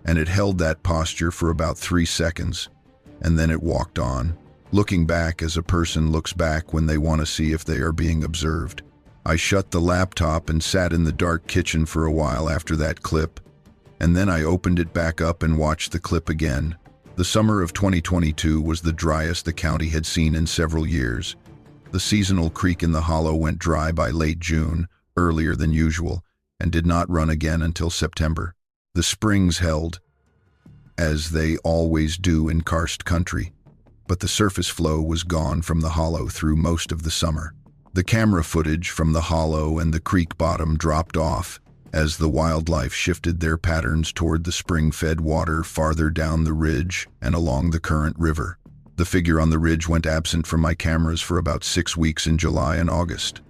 and it held that posture for about 3 seconds, and then it walked on, looking back as a person looks back when they want to see if they are being observed. I shut the laptop and sat in the dark kitchen for a while after that clip, and then I opened it back up and watched the clip again. The summer of 2022 was the driest the county had seen in several years. The seasonal creek in the hollow went dry by late June, earlier than usual, and did not run again until September. The springs held, as they always do in karst country, but the surface flow was gone from the hollow through most of the summer. The camera footage from the hollow and the creek bottom dropped off as the wildlife shifted their patterns toward the spring-fed water farther down the ridge and along the current river. The figure on the ridge went absent from my cameras for about 6 weeks in July and August.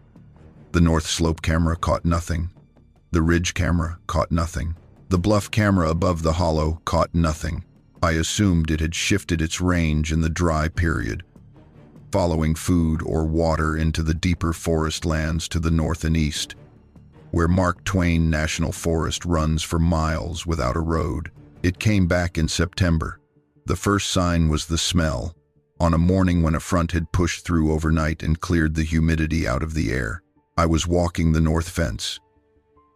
The North Slope camera caught nothing. The ridge camera caught nothing. The bluff camera above the hollow caught nothing. I assumed it had shifted its range in the dry period, following food or water into the deeper forest lands to the north and east, where Mark Twain National Forest runs for miles without a road. It came back in September. The first sign was the smell, on a morning when a front had pushed through overnight and cleared the humidity out of the air. I was walking the north fence,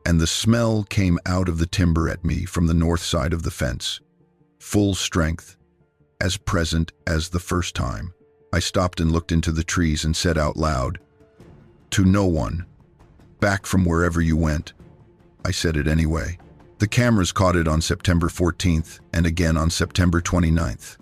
and the smell came out of the timber at me from the north side of the fence, full strength, as present as the first time. I stopped and looked into the trees and said out loud, "To no one. Back from wherever you went." I said it anyway. The cameras caught it on September 14th and again on September 29th.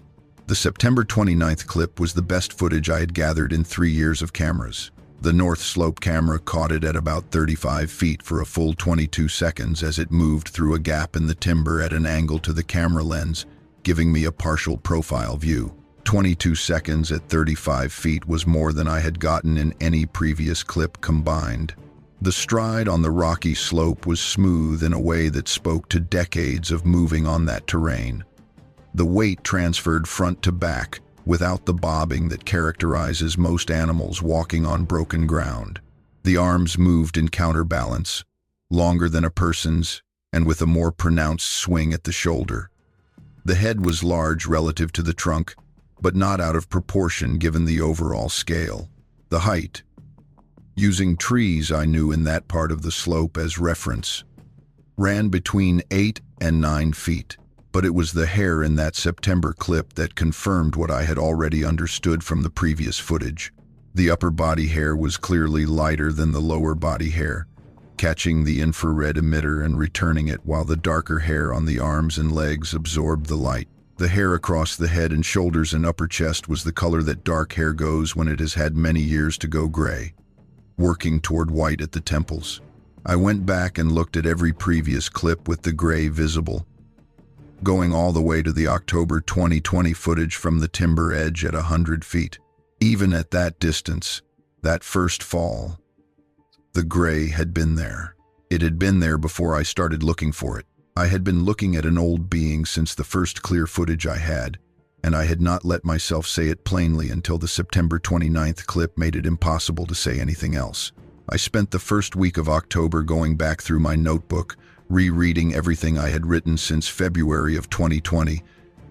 The September 29th clip was the best footage I had gathered in 3 years of cameras. The North Slope camera caught it at about 35 feet for a full 22 seconds as it moved through a gap in the timber at an angle to the camera lens, giving me a partial profile view. 22 seconds at 35 feet was more than I had gotten in any previous clip combined. The stride on the rocky slope was smooth in a way that spoke to decades of moving on that terrain. The weight transferred front to back, without the bobbing that characterizes most animals walking on broken ground. The arms moved in counterbalance, longer than a person's, and with a more pronounced swing at the shoulder. The head was large relative to the trunk, but not out of proportion given the overall scale. The height, using trees I knew in that part of the slope as reference, ran between 8 and 9 feet. But it was the hair in that September clip that confirmed what I had already understood from the previous footage. The upper body hair was clearly lighter than the lower body hair, catching the infrared emitter and returning it while the darker hair on the arms and legs absorbed the light. The hair across the head and shoulders and upper chest was the color that dark hair goes when it has had many years to go gray, working toward white at the temples. I went back and looked at every previous clip with the gray visible, going all the way to the October 2020 footage from the timber edge at 100 feet. Even at that distance, that first fall, the gray had been there. It had been there before I started looking for it. I had been looking at an old being since the first clear footage I had, and I had not let myself say it plainly until the September 29th clip made it impossible to say anything else. I spent the first week of October going back through my notebook, rereading everything I had written since February of 2020,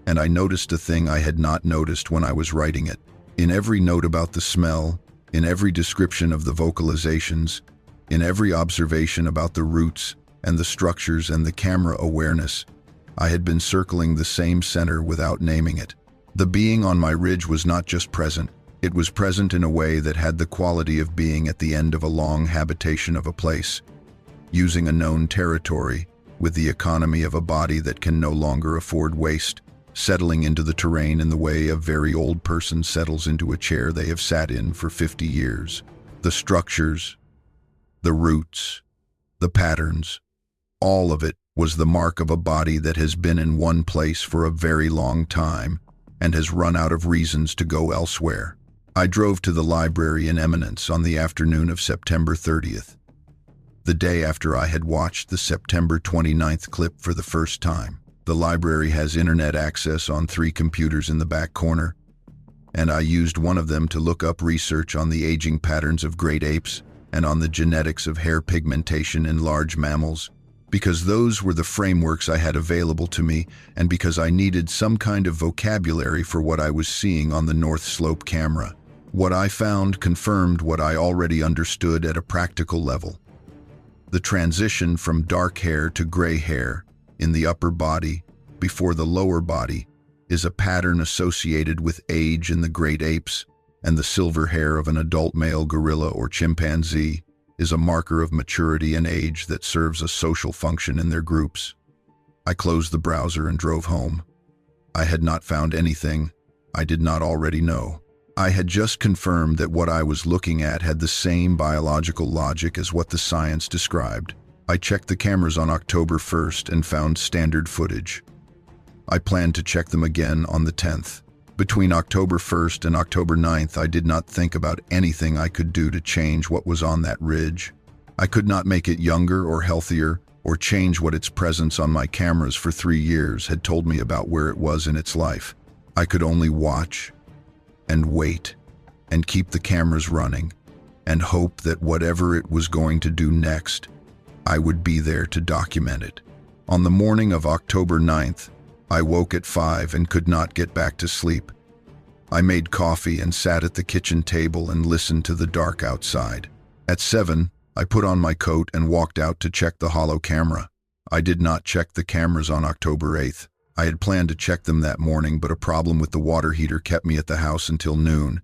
and I noticed a thing I had not noticed when I was writing it. In every note about the smell, in every description of the vocalizations, in every observation about the roots and the structures and the camera awareness, I had been circling the same center without naming it. The being on my ridge was not just present, it was present in a way that had the quality of being at the end of a long habitation of a place, using a known territory, with the economy of a body that can no longer afford waste, settling into the terrain in the way a very old person settles into a chair they have sat in for 50 years. The structures, the roots, the patterns, all of it was the mark of a body that has been in one place for a very long time and has run out of reasons to go elsewhere. I drove to the library in Eminence on the afternoon of September 30th, the day after I had watched the September 29th clip for the first time. The library has internet access on 3 computers in the back corner, and I used one of them to look up research on the aging patterns of great apes and on the genetics of hair pigmentation in large mammals, because those were the frameworks I had available to me and because I needed some kind of vocabulary for what I was seeing on the North Slope camera. What I found confirmed what I already understood at a practical level. The transition from dark hair to gray hair in the upper body before the lower body is a pattern associated with age in the great apes, and the silver hair of an adult male gorilla or chimpanzee is a marker of maturity and age that serves a social function in their groups. I closed the browser and drove home. I had not found anything I did not already know. I had just confirmed that what I was looking at had the same biological logic as what the science described. I checked the cameras on October 1st and found standard footage. I planned to check them again on the 10th. Between October 1st and October 9th, I did not think about anything I could do to change what was on that ridge. I could not make it younger or healthier or change what its presence on my cameras for 3 years had told me about where it was in its life. I could only watch and wait and keep the cameras running and hope that whatever it was going to do next, I would be there to document it. On the morning of October 9th, I woke at 5 and could not get back to sleep. I made coffee and sat at the kitchen table and listened to the dark outside. At 7, I put on my coat and walked out to check the hollow camera. I did not check the cameras on October 8th. I had planned to check them that morning, but a problem with the water heater kept me at the house until noon,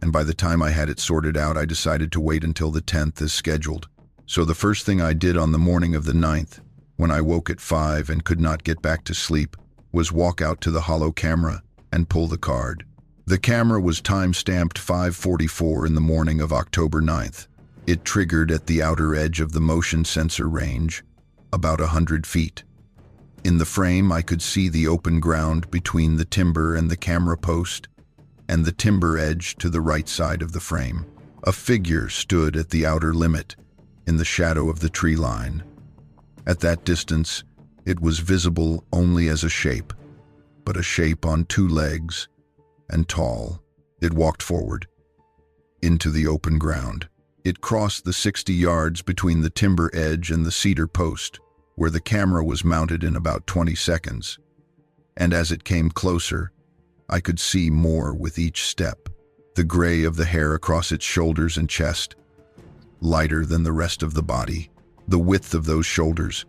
and by the time I had it sorted out, I decided to wait until the 10th as scheduled. So the first thing I did on the morning of the 9th, when I woke at 5 and could not get back to sleep, was walk out to the hollow camera and pull the card. The camera was time-stamped 5:44 in the morning of October 9th. It triggered at the outer edge of the motion sensor range, about 100 feet. In the frame, I could see the open ground between the timber and the camera post, and the timber edge to the right side of the frame. A figure stood at the outer limit, in the shadow of the tree line. At that distance, it was visible only as a shape, but a shape on 2 legs, and tall. It walked forward, into the open ground. It crossed the 60 yards between the timber edge and the cedar post, where the camera was mounted, in about 20 seconds. And as it came closer, I could see more with each step. The gray of the hair across its shoulders and chest, lighter than the rest of the body. The width of those shoulders,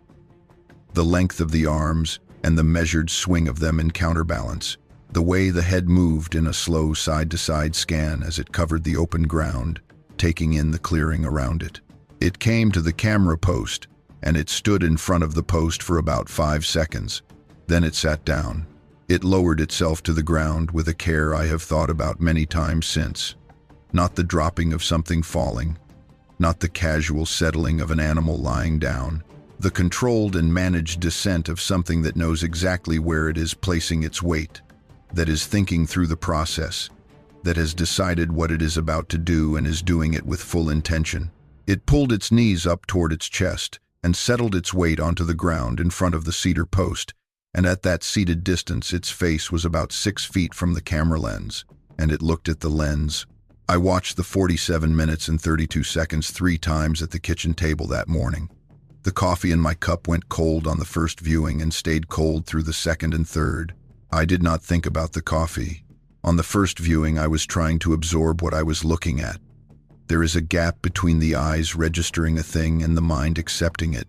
the length of the arms, and the measured swing of them in counterbalance. The way the head moved in a slow side-to-side scan as it covered the open ground, taking in the clearing around it. It came to the camera post, and it stood in front of the post for about 5 seconds. Then it sat down. It lowered itself to the ground with a care I have thought about many times since. Not the dropping of something falling, not the casual settling of an animal lying down, The controlled and managed descent of something that knows exactly where it is placing its weight, that is thinking through the process, that has decided what it is about to do and is doing it with full intention. It pulled its knees up toward its chest and settled its weight onto the ground in front of the cedar post, and at that seated distance its face was about 6 feet from the camera lens, and it looked at the lens. I watched the 47 minutes and 32 seconds 3 times at the kitchen table that morning. The coffee in my cup went cold on the first viewing and stayed cold through the second and third. I did not think about the coffee. On the first viewing, I was trying to absorb what I was looking at. There is a gap between the eyes registering a thing and the mind accepting it,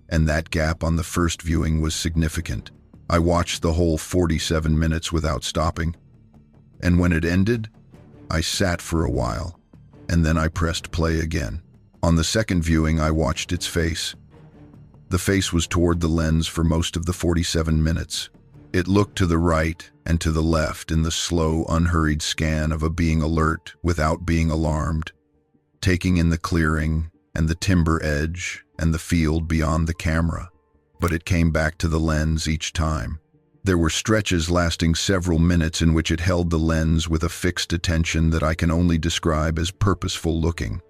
and that gap on the first viewing was significant. I watched the whole 47 minutes without stopping, and when it ended, I sat for a while, and then I pressed play again. On the second viewing, I watched its face. The face was toward the lens for most of the 47 minutes. It looked to the right and to the left in the slow, unhurried scan of a being alert without being alarmed, taking in the clearing and the timber edge and the field beyond the camera. But it came back to the lens each time. There were stretches lasting several minutes in which it held the lens with a fixed attention that I can only describe as purposeful looking.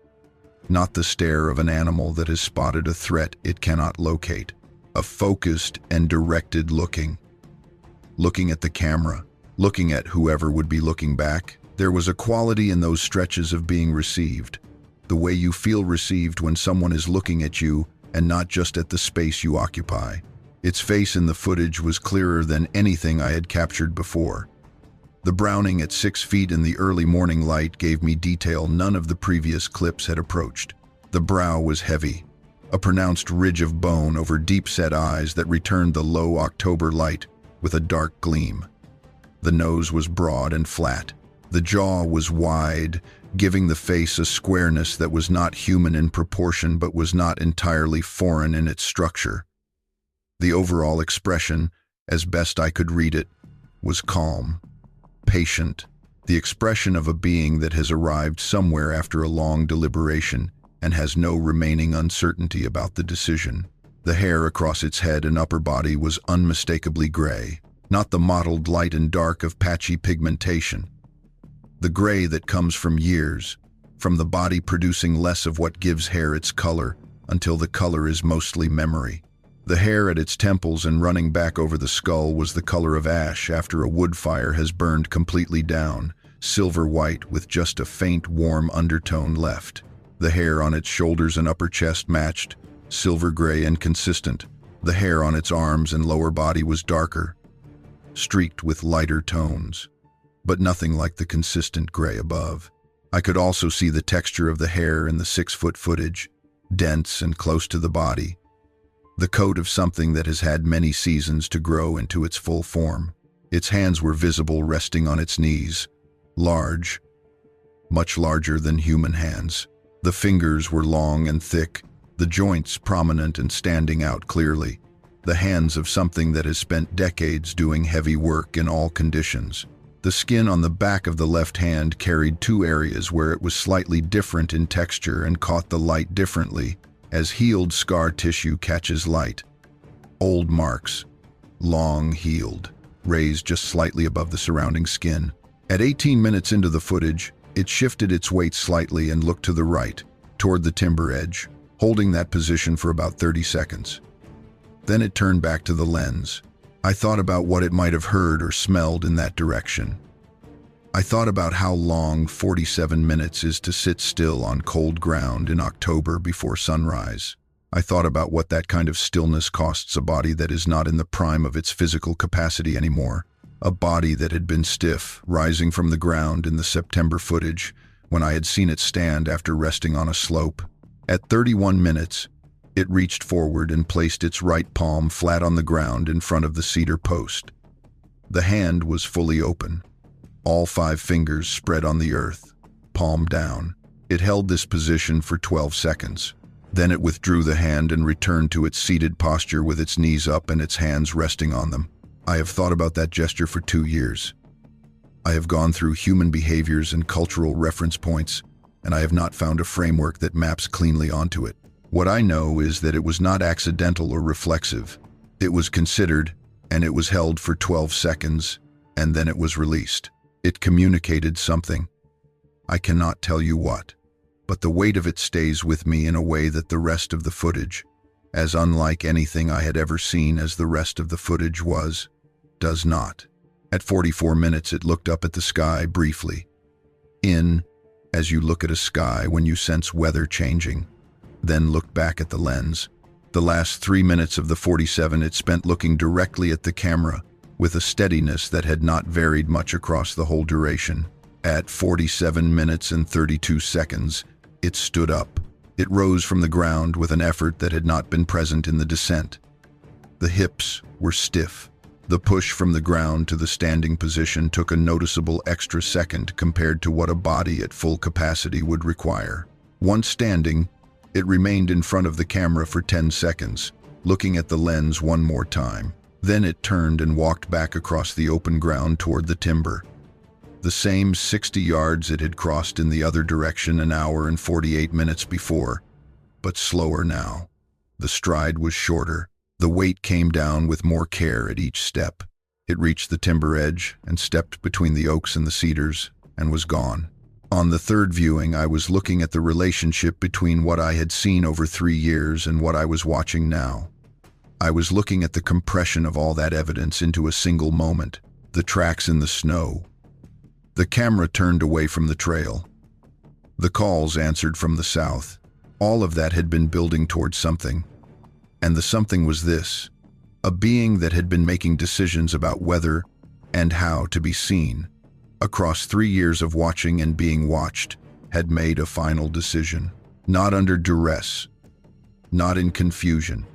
Not the stare of an animal that has spotted a threat it cannot locate. A focused and directed looking. Looking at the camera, looking at whoever would be looking back. There was a quality in those stretches of being received. The way you feel received when someone is looking at you and not just at the space you occupy. Its face in the footage was clearer than anything I had captured before. The browning at 6 feet in the early morning light gave me detail none of the previous clips had approached. The brow was heavy, a pronounced ridge of bone over deep-set eyes that returned the low October light with a dark gleam. The nose was broad and flat. The jaw was wide, giving the face a squareness that was not human in proportion but was not entirely foreign in its structure. The overall expression, as best I could read it, was calm. Patient, the expression of a being that has arrived somewhere after a long deliberation and has no remaining uncertainty about the decision. The hair across its head and upper body was unmistakably gray, not the mottled light and dark of patchy pigmentation. The gray that comes from years, from the body producing less of what gives hair its color until the color is mostly memory. The hair at its temples and running back over the skull was the color of ash after a wood fire has burned completely down, silver white with just a faint warm undertone left. The hair on its shoulders and upper chest matched, silver gray and consistent. The hair on its arms and lower body was darker, streaked with lighter tones, but nothing like the consistent gray above. I could also see the texture of the hair in the 6-foot footage, dense and close to the body. The coat of something that has had many seasons to grow into its full form. Its hands were visible resting on its knees, large, much larger than human hands. The fingers were long and thick, the joints prominent and standing out clearly. The hands of something that has spent decades doing heavy work in all conditions. The skin on the back of the left hand carried 2 areas where it was slightly different in texture and caught the light differently, as healed scar tissue catches light. Old marks, long healed, raised just slightly above the surrounding skin. At 18 minutes into the footage, it shifted its weight slightly and looked to the right, toward the timber edge, holding that position for about 30 seconds. Then it turned back to the lens. I thought about what it might have heard or smelled in that direction. I thought about how long 47 minutes is to sit still on cold ground in October before sunrise. I thought about what that kind of stillness costs a body that is not in the prime of its physical capacity anymore. A body that had been stiff, rising from the ground in the September footage, when I had seen it stand after resting on a slope. At 31 minutes, it reached forward and placed its right palm flat on the ground in front of the cedar post. The hand was fully open. All 5 fingers spread on the earth, palm down. It held this position for 12 seconds. Then it withdrew the hand and returned to its seated posture with its knees up and its hands resting on them. I have thought about that gesture for 2 years. I have gone through human behaviors and cultural reference points, and I have not found a framework that maps cleanly onto it. What I know is that it was not accidental or reflexive. It was considered, and it was held for 12 seconds, and then it was released. It communicated something. I cannot tell you what, but the weight of it stays with me in a way that the rest of the footage, as unlike anything I had ever seen as the rest of the footage was, does not. At 44 minutes, it looked up at the sky briefly. As you look at a sky when you sense weather changing, then looked back at the lens. The last 3 minutes of the 47 it spent looking directly at the camera with a steadiness that had not varied much across the whole duration. At 47 minutes and 32 seconds, it stood up. It rose from the ground with an effort that had not been present in the descent. The hips were stiff. The push from the ground to the standing position took a noticeable extra second compared to what a body at full capacity would require. Once standing, it remained in front of the camera for 10 seconds, looking at the lens one more time. Then it turned and walked back across the open ground toward the timber. The same 60 yards it had crossed in the other direction an hour and 48 minutes before, but slower now. The stride was shorter. The weight came down with more care at each step. It reached the timber edge and stepped between the oaks and the cedars and was gone. On the third viewing, I was looking at the relationship between what I had seen over 3 years and what I was watching now. I was looking at the compression of all that evidence into a single moment, the tracks in the snow. The camera turned away from the trail. The calls answered from the south. All of that had been building towards something. And the something was this: a being that had been making decisions about whether and how to be seen. Across 3 years of watching and being watched, had made a final decision. Not under duress, not in confusion,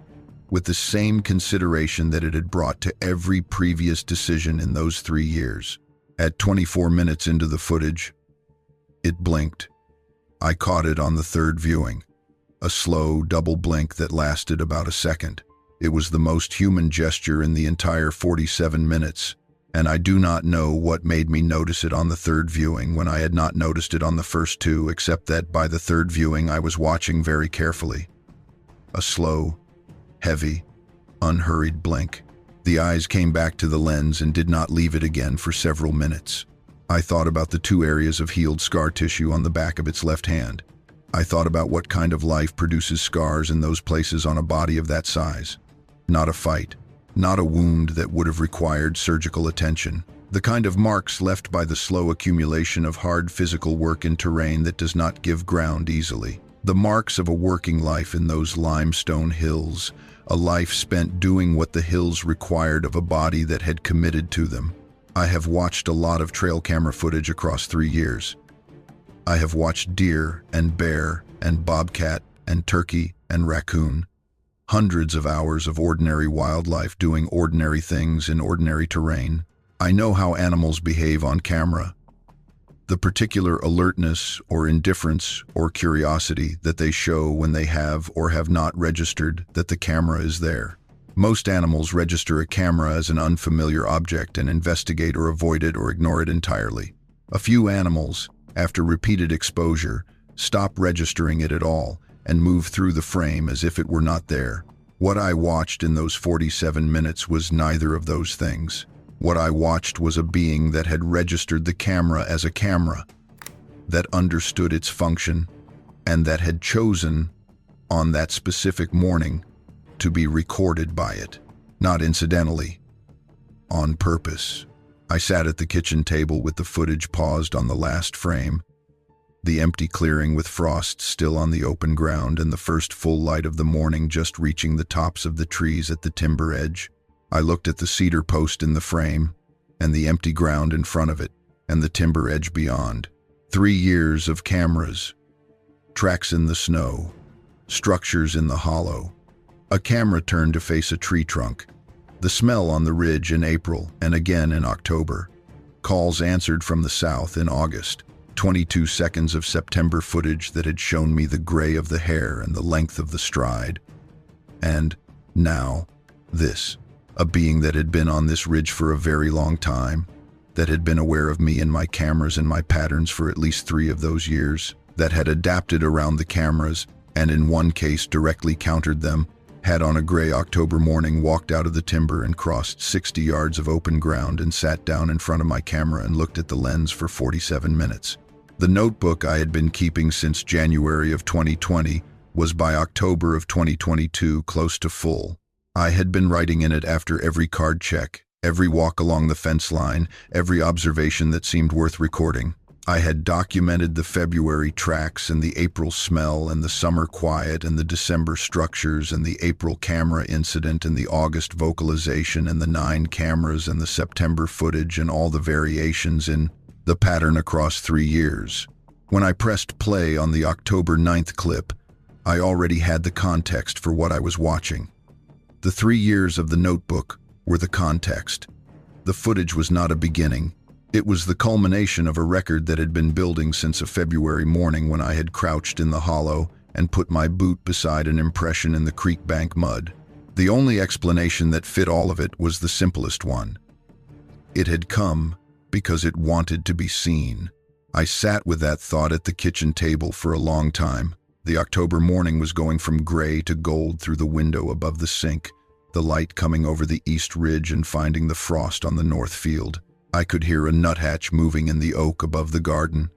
with the same consideration that it had brought to every previous decision in those 3 years. At 24 minutes into the footage, it blinked. I caught it on the third viewing. A slow double blink that lasted about a second. It was the most human gesture in the entire 47 minutes, and I do not know what made me notice it on the third viewing when I had not noticed it on the first 2, except that by the third viewing I was watching very carefully. A slow, heavy, unhurried blink. The eyes came back to the lens and did not leave it again for several minutes. I thought about the 2 areas of healed scar tissue on the back of its left hand. I thought about what kind of life produces scars in those places on a body of that size. Not a fight, not a wound that would have required surgical attention. The kind of marks left by the slow accumulation of hard physical work in terrain that does not give ground easily. The marks of a working life in those limestone hills, a life spent doing what the hills required of a body that had committed to them. I have watched a lot of trail camera footage across 3 years. I have watched deer and bear and bobcat and turkey and raccoon. Hundreds of hours of ordinary wildlife doing ordinary things in ordinary terrain. I know how animals behave on camera. The particular alertness or indifference or curiosity that they show when they have or have not registered that the camera is there. Most animals register a camera as an unfamiliar object and investigate or avoid it or ignore it entirely. A few animals, after repeated exposure, stop registering it at all and move through the frame as if it were not there. What I watched in those 47 minutes was neither of those things. What I watched was a being that had registered the camera as a camera, that understood its function, and that had chosen, on that specific morning, to be recorded by it. Not incidentally, on purpose. I sat at the kitchen table with the footage paused on the last frame, the empty clearing with frost still on the open ground and the first full light of the morning just reaching the tops of the trees at the timber edge. I looked at the cedar post in the frame, and the empty ground in front of it, and the timber edge beyond. 3 years of cameras, tracks in the snow, structures in the hollow. A camera turned to face a tree trunk. The smell on the ridge in April and again in October. Calls answered from the south in August. 22 seconds of September footage that had shown me the gray of the hair and the length of the stride. And now, this. A being that had been on this ridge for a very long time, that had been aware of me and my cameras and my patterns for at least 3 of those years, that had adapted around the cameras and in one case directly countered them, had on a gray October morning walked out of the timber and crossed 60 yards of open ground and sat down in front of my camera and looked at the lens for 47 minutes. The notebook I had been keeping since January of 2020 was by October of 2022 close to full. I had been writing in it after every card check, every walk along the fence line, every observation that seemed worth recording. I had documented the February tracks and the April smell and the summer quiet and the December structures and the April camera incident and the August vocalization and the 9 cameras and the September footage and all the variations in the pattern across 3 years. When I pressed play on the October 9th clip, I already had the context for what I was watching. The 3 years of the notebook were the context. The footage was not a beginning. It was the culmination of a record that had been building since a February morning when I had crouched in the hollow and put my boot beside an impression in the creek bank mud. The only explanation that fit all of it was the simplest one. It had come because it wanted to be seen. I sat with that thought at the kitchen table for a long time. The October morning was going from gray to gold through the window above the sink, the light coming over the east ridge and finding the frost on the north field. I could hear a nuthatch moving in the oak above the garden.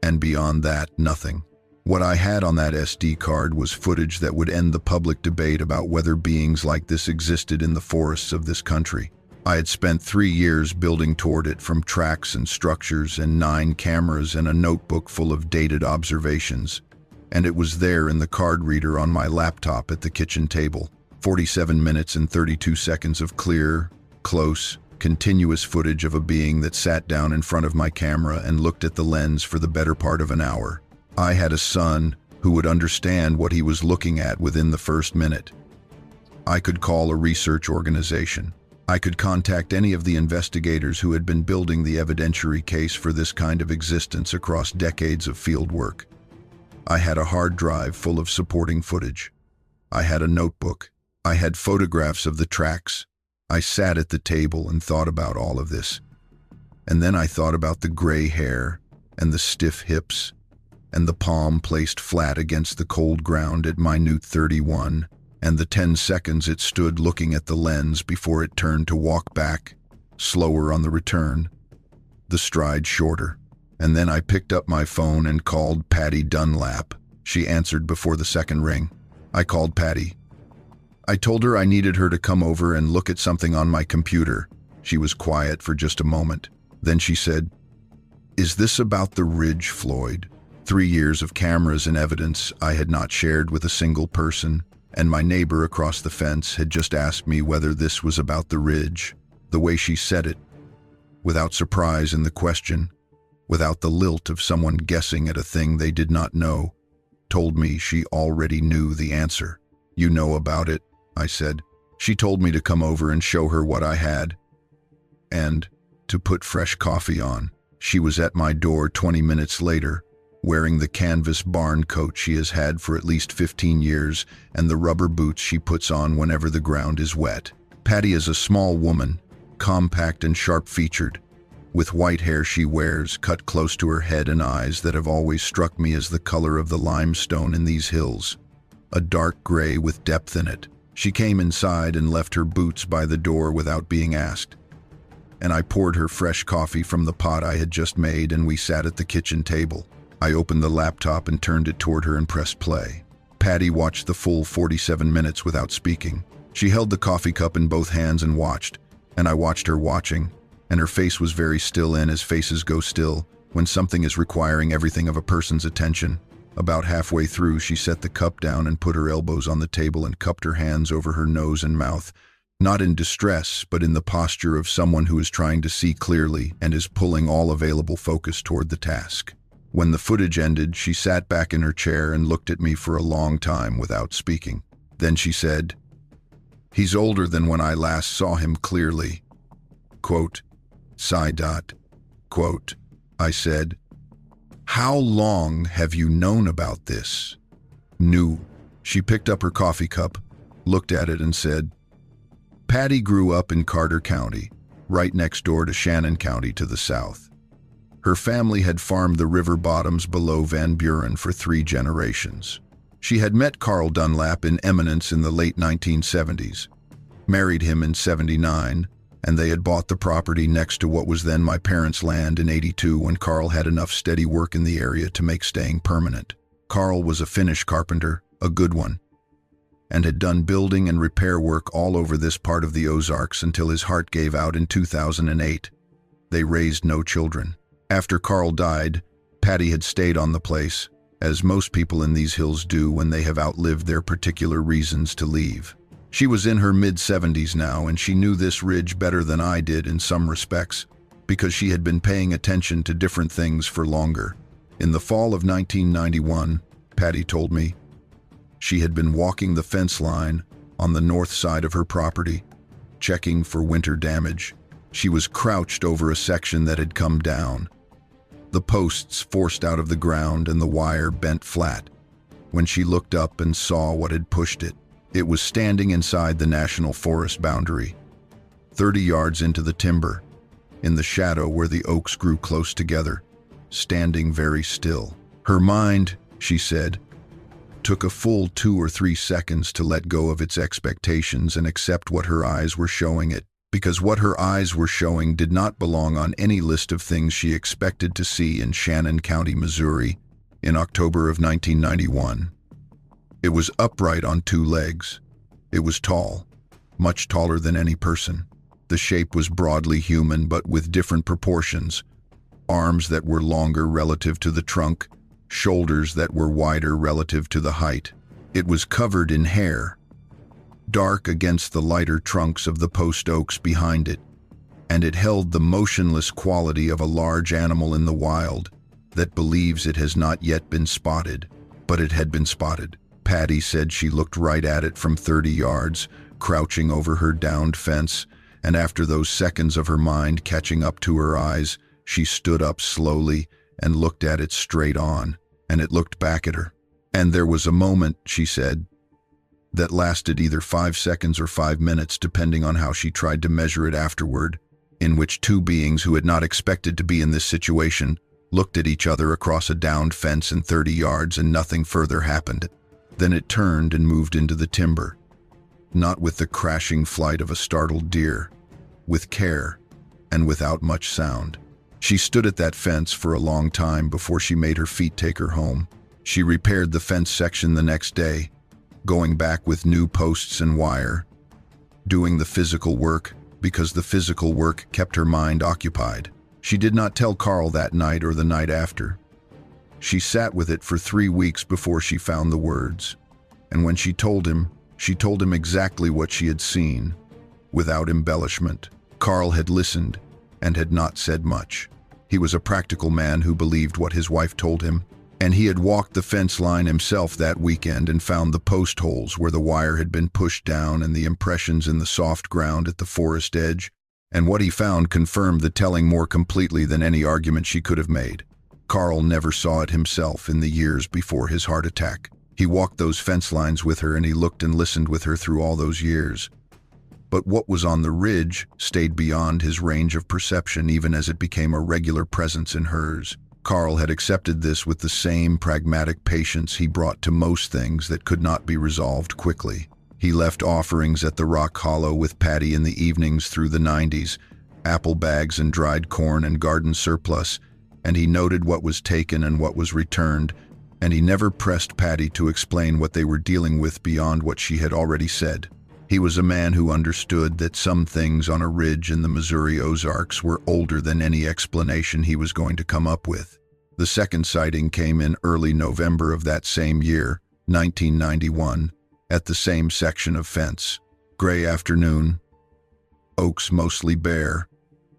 And beyond that, nothing. What I had on that SD card was footage that would end the public debate about whether beings like this existed in the forests of this country. I had spent 3 years building toward it from tracks and structures and 9 cameras and a notebook full of dated observations. And it was there in the card reader on my laptop at the kitchen table. 47 minutes and 32 seconds of clear, close, continuous footage of a being that sat down in front of my camera and looked at the lens for the better part of an hour. I had a son who would understand what he was looking at within the first minute. I could call a research organization. I could contact any of the investigators who had been building the evidentiary case for this kind of existence across decades of field work. I had a hard drive full of supporting footage. I had a notebook. I had photographs of the tracks. I sat at the table and thought about all of this. And then I thought about the gray hair and the stiff hips and the palm placed flat against the cold ground at minute 31 and the 10 seconds it stood looking at the lens before it turned to walk back, slower on the return, the stride shorter. And then I picked up my phone and called Patty Dunlap. She answered before the second ring. I called Patty. I told her I needed her to come over and look at something on my computer. She was quiet for just a moment. Then she said, "Is this about the ridge, Floyd?" 3 years of cameras and evidence I had not shared with a single person, and my neighbor across the fence had just asked me whether this was about the ridge. The way she said it, without surprise in the question, without the lilt of someone guessing at a thing they did not know, told me she already knew the answer. "You know about it," I said. She told me to come over and show her what I had, and to put fresh coffee on. She was at my door 20 minutes later, wearing the canvas barn coat she has had for at least 15 years and the rubber boots she puts on whenever the ground is wet. Patty is a small woman, compact and sharp-featured, with white hair she wears cut close to her head and eyes that have always struck me as the color of the limestone in these hills, a dark gray with depth in it. She came inside and left her boots by the door without being asked, and I poured her fresh coffee from the pot I had just made, and we sat at the kitchen table. I opened the laptop and turned it toward her and pressed play. Patty watched the full 47 minutes without speaking. She held the coffee cup in both hands and watched, and I watched her watching, and her face was very still, and as faces go still when something is requiring everything of a person's attention. About halfway through, she set the cup down and put her elbows on the table and cupped her hands over her nose and mouth, not in distress, but in the posture of someone who is trying to see clearly and is pulling all available focus toward the task. When the footage ended, she sat back in her chair and looked at me for a long time without speaking. Then she said, "He's older than when I last saw him clearly." Quote, quote, I said, "How long have you known about this?" "Knew." She picked up her coffee cup, looked at it and said, "Patty grew up in Carter County, right next door to Shannon County to the south. Her family had farmed the river bottoms below Van Buren for 3 generations. She had met Carl Dunlap in Eminence in the late 1970s, married him in '79, and they had bought the property next to what was then my parents' land in '82 when Carl had enough steady work in the area to make staying permanent. Carl was a Finnish carpenter, a good one, and had done building and repair work all over this part of the Ozarks until his heart gave out in 2008. They raised no children. After Carl died, Patty had stayed on the place, as most people in these hills do when they have outlived their particular reasons to leave. She was in her mid-70s now, and she knew this ridge better than I did in some respects, because she had been paying attention to different things for longer. In the fall of 1991, Patty told me, she had been walking the fence line on the north side of her property, checking for winter damage. She was crouched over a section that had come down, the posts forced out of the ground and the wire bent flat. When she looked up and saw what had pushed it, it was standing inside the National Forest boundary, 30 yards into the timber, in the shadow where the oaks grew close together, standing very still. Her mind, she said, took a full 2 or 3 seconds to let go of its expectations and accept what her eyes were showing it, because what her eyes were showing did not belong on any list of things she expected to see in Shannon County, Missouri, in October of 1991. It was upright on 2 legs. It was tall, much taller than any person. The shape was broadly human, but with different proportions. Arms that were longer relative to the trunk, shoulders that were wider relative to the height. It was covered in hair, dark against the lighter trunks of the post oaks behind it, and it held the motionless quality of a large animal in the wild that believes it has not yet been spotted, but it had been spotted. Patty said she looked right at it from 30 yards, crouching over her downed fence, and after those seconds of her mind catching up to her eyes, she stood up slowly and looked at it straight on, and it looked back at her. And there was a moment, she said, that lasted either 5 seconds or 5 minutes, depending on how she tried to measure it afterward, in which 2 beings who had not expected to be in this situation looked at each other across a downed fence in 30 yards and nothing further happened. Then it turned and moved into the timber, not with the crashing flight of a startled deer, with care and without much sound. She stood at that fence for a long time before she made her feet take her home. She repaired the fence section the next day, going back with new posts and wire, doing the physical work because the physical work kept her mind occupied. She did not tell Carl that night or the night after. She sat with it for 3 weeks before she found the words, and when she told him exactly what she had seen, without embellishment. Carl had listened and had not said much. He was a practical man who believed what his wife told him, and he had walked the fence line himself that weekend and found the post holes where the wire had been pushed down and the impressions in the soft ground at the forest edge, and what he found confirmed the telling more completely than any argument she could have made. Carl never saw it himself in the years before his heart attack. He walked those fence lines with her and he looked and listened with her through all those years. But what was on the ridge stayed beyond his range of perception even as it became a regular presence in hers. Carl had accepted this with the same pragmatic patience he brought to most things that could not be resolved quickly. He left offerings at the Rock Hollow with Patty in the evenings through the 90s, apple bags and dried corn and garden surplus, and he noted what was taken and what was returned, and he never pressed Patty to explain what they were dealing with beyond what she had already said. He was a man who understood that some things on a ridge in the Missouri Ozarks were older than any explanation he was going to come up with. The second sighting came in early November of that same year, 1991, at the same section of fence. Gray afternoon, oaks mostly bare,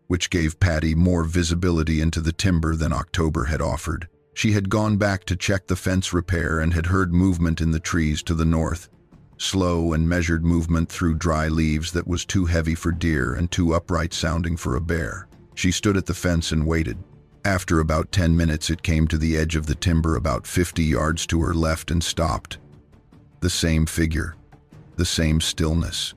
which gave Patty more visibility into the timber than October had offered. She had gone back to check the fence repair and had heard movement in the trees to the north. Slow and measured movement through dry leaves that was too heavy for deer and too upright sounding for a bear. She stood at the fence and waited. After about 10 minutes, it came to the edge of the timber about 50 yards to her left and stopped. The same figure, the same stillness,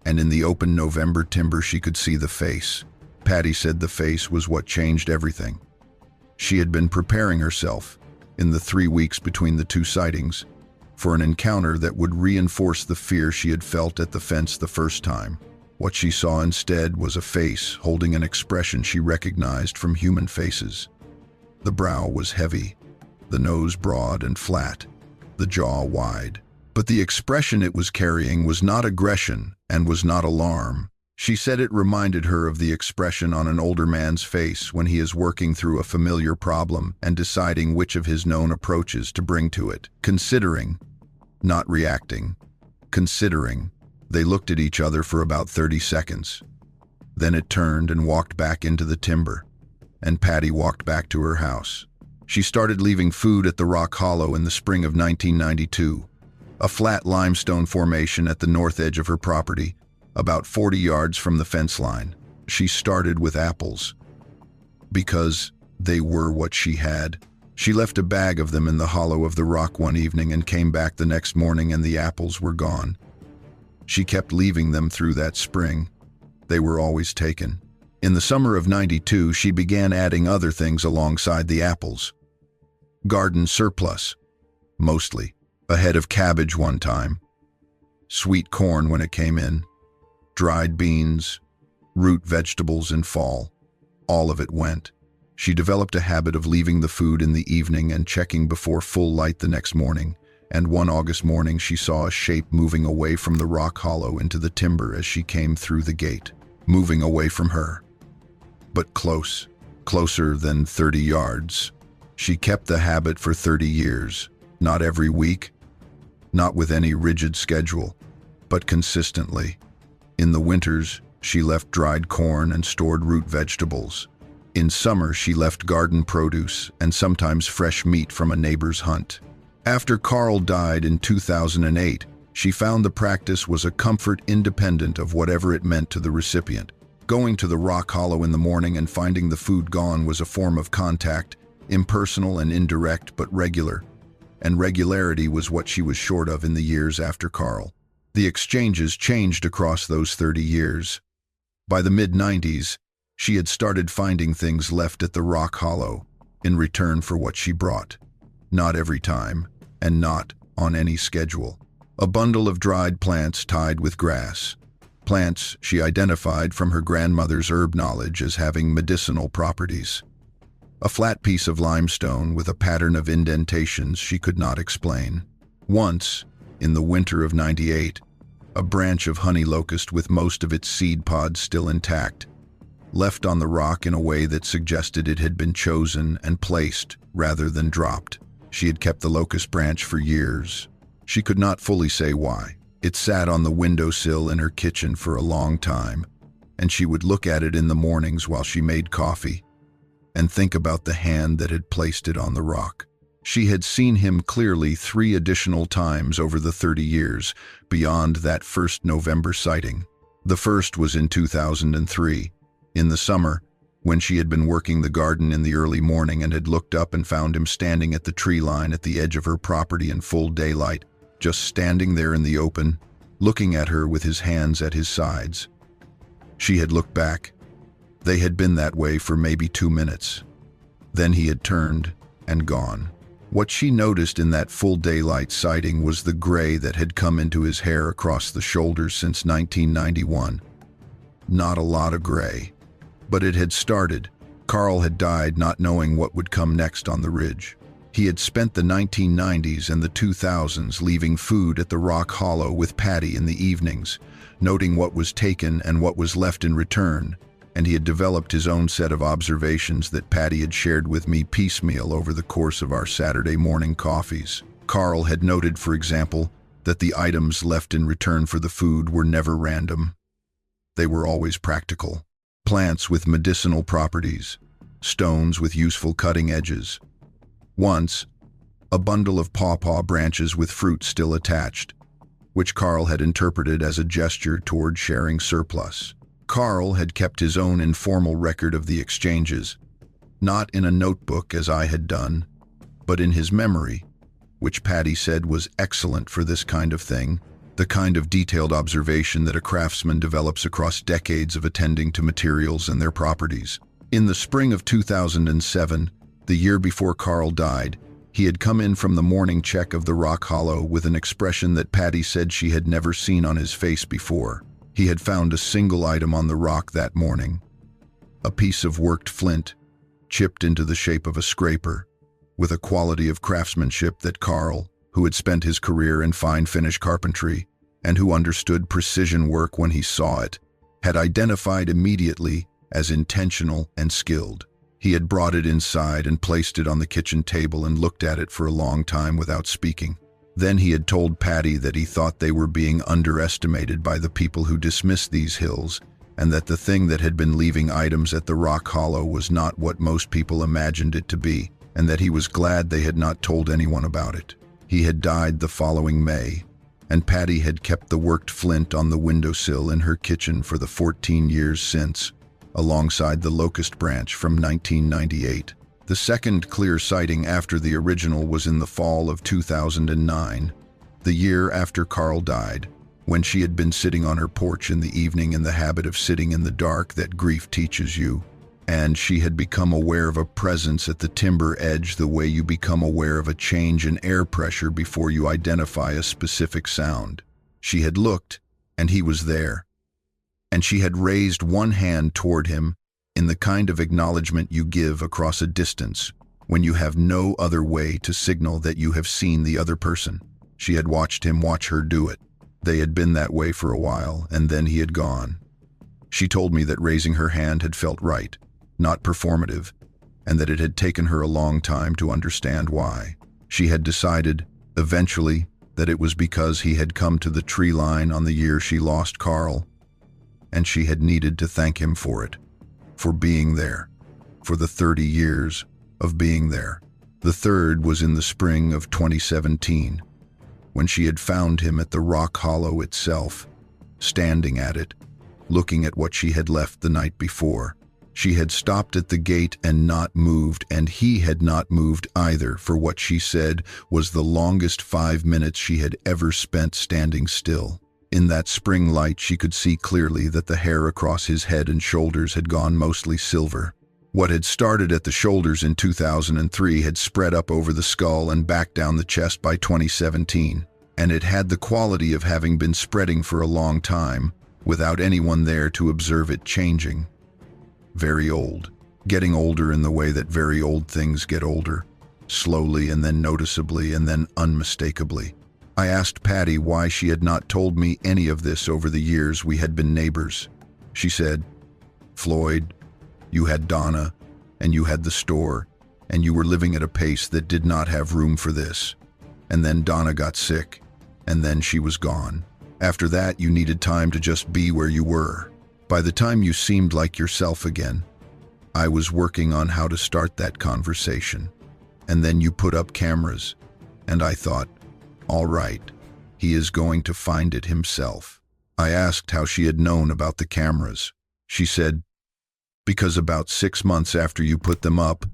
and in the open November timber she could see the face. Patty said the face was what changed everything. She had been preparing herself, in the 3 weeks between the 2 sightings, for an encounter that would reinforce the fear she had felt at the fence the first time. What she saw instead was a face holding an expression she recognized from human faces. The brow was heavy, the nose broad and flat, the jaw wide. But the expression it was carrying was not aggression and was not alarm. She said it reminded her of the expression on an older man's face when he is working through a familiar problem and deciding which of his known approaches to bring to it. Considering, not reacting. Considering. They looked at each other for about 30 seconds. Then it turned and walked back into the timber, and Patty walked back to her house. She started leaving food at the Rock Hollow in the spring of 1992, a flat limestone formation at the north edge of her property, about 40 yards from the fence line. She started with apples, because they were what she had. She left a bag of them in the hollow of the rock one evening and came back the next morning and the apples were gone. She kept leaving them through that spring. They were always taken. In the summer of '92, she began adding other things alongside the apples. Garden surplus, mostly. A head of cabbage one time. Sweet corn when it came in. Dried beans, root vegetables in fall. All of it went. She developed a habit of leaving the food in the evening and checking before full light the next morning, and one August morning she saw a shape moving away from the rock hollow into the timber as she came through the gate, moving away from her. But close, closer than 30 yards. She kept the habit for 30 years, not every week, not with any rigid schedule, but consistently. In the winters, she left dried corn and stored root vegetables. In summer, she left garden produce and sometimes fresh meat from a neighbor's hunt. After Carl died in 2008, she found the practice was a comfort independent of whatever it meant to the recipient. Going to the rock hollow in the morning and finding the food gone was a form of contact, impersonal and indirect but regular, and regularity was what she was short of in the years after Carl. The exchanges changed across those 30 years. By the mid-90s, she had started finding things left at the rock hollow in return for what she brought. Not every time, and not on any schedule. A bundle of dried plants tied with grass. Plants she identified from her grandmother's herb knowledge as having medicinal properties. A flat piece of limestone with a pattern of indentations she could not explain. Once, in the winter of '98, a branch of honey locust with most of its seed pods still intact, left on the rock in a way that suggested it had been chosen and placed rather than dropped. She had kept the locust branch for years. She could not fully say why. It sat on the windowsill in her kitchen for a long time, and she would look at it in the mornings while she made coffee and think about the hand that had placed it on the rock. She had seen him clearly 3 additional times over the 30 years, beyond that first November sighting. The first was in 2003, in the summer, when she had been working the garden in the early morning and had looked up and found him standing at the tree line at the edge of her property in full daylight, just standing there in the open, looking at her with his hands at his sides. She had looked back. They had been that way for maybe 2 minutes. Then he had turned and gone. What she noticed in that full daylight sighting was the gray that had come into his hair across the shoulders since 1991. Not a lot of gray, but it had started. Carl had died not knowing what would come next on the ridge. He had spent the 1990s and the 2000s leaving food at the rock hollow with Patty in the evenings, noting what was taken and what was left in return, and he had developed his own set of observations that Patty had shared with me piecemeal over the course of our Saturday morning coffees. Carl had noted, for example, that the items left in return for the food were never random. They were always practical. Plants with medicinal properties, stones with useful cutting edges. Once, a bundle of pawpaw branches with fruit still attached, which Carl had interpreted as a gesture toward sharing surplus. Carl had kept his own informal record of the exchanges, not in a notebook as I had done, but in his memory, which Patty said was excellent for this kind of thing, the kind of detailed observation that a craftsman develops across decades of attending to materials and their properties. In the spring of 2007, the year before Carl died, He had come in from the morning check of the rock hollow with an expression that Patty said she had never seen on his face before. He had found a single item on the rock that morning. A piece of worked flint, chipped into the shape of a scraper, with a quality of craftsmanship that Carl, who had spent his career in fine finish carpentry, and who understood precision work when he saw it, had identified immediately as intentional and skilled. He had brought it inside and placed it on the kitchen table and looked at it for a long time without speaking. Then he had told Patty that he thought they were being underestimated by the people who dismissed these hills, and that the thing that had been leaving items at the rock hollow was not what most people imagined it to be, and that he was glad they had not told anyone about it. He had died the following May, and Patty had kept the worked flint on the windowsill in her kitchen for the 14 years since, alongside the locust branch from 1998. The second clear sighting after the original was in the fall of 2009, the year after Carl died, when she had been sitting on her porch in the evening in the habit of sitting in the dark that grief teaches you, and she had become aware of a presence at the timber edge the way you become aware of a change in air pressure before you identify a specific sound. She had looked, and he was there. And she had raised one hand toward him in the kind of acknowledgement you give across a distance when you have no other way to signal that you have seen the other person. She had watched him watch her do it. They had been that way for a while, and then he had gone. She told me that raising her hand had felt right, not performative, and that it had taken her a long time to understand why. She had decided, eventually, that it was because he had come to the tree line on the year she lost Carl, and she had needed to thank him for it, for being there, for the 30 years of being there. The third was in the spring of 2017, when she had found him at the rock hollow itself, standing at it, looking at what she had left the night before. She had stopped at the gate and not moved, and he had not moved either, for what she said was the longest 5 minutes she had ever spent standing still. In that spring light, she could see clearly that the hair across his head and shoulders had gone mostly silver. What had started at the shoulders in 2003 had spread up over the skull and back down the chest by 2017, and it had the quality of having been spreading for a long time, without anyone there to observe it changing. Very old, getting older in the way that very old things get older, slowly and then noticeably and then unmistakably. I asked Patty why she had not told me any of this over the years we had been neighbors. She said, "Floyd, you had Donna, and you had the store, and you were living at a pace that did not have room for this. And then Donna got sick, and then she was gone. After that, you needed time to just be where you were. By the time you seemed like yourself again, I was working on how to start that conversation. And then you put up cameras, and I thought, all right, he is going to find it himself." I asked how she had known about the cameras. She said, "Because about 6 months after you put them up,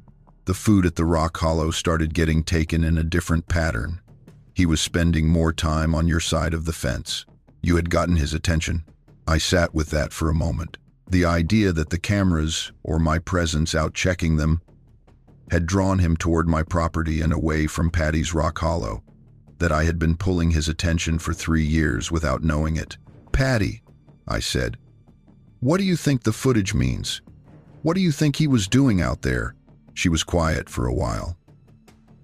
the food at the rock hollow started getting taken in a different pattern. He was spending more time on your side of the fence. You had gotten his attention." I sat with that for a moment. The idea that the cameras, or my presence out checking them, had drawn him toward my property and away from Patty's rock hollow, that I had been pulling his attention for 3 years without knowing it. "Patty," I said, "what do you think the footage means? What do you think he was doing out there?" She was quiet for a while.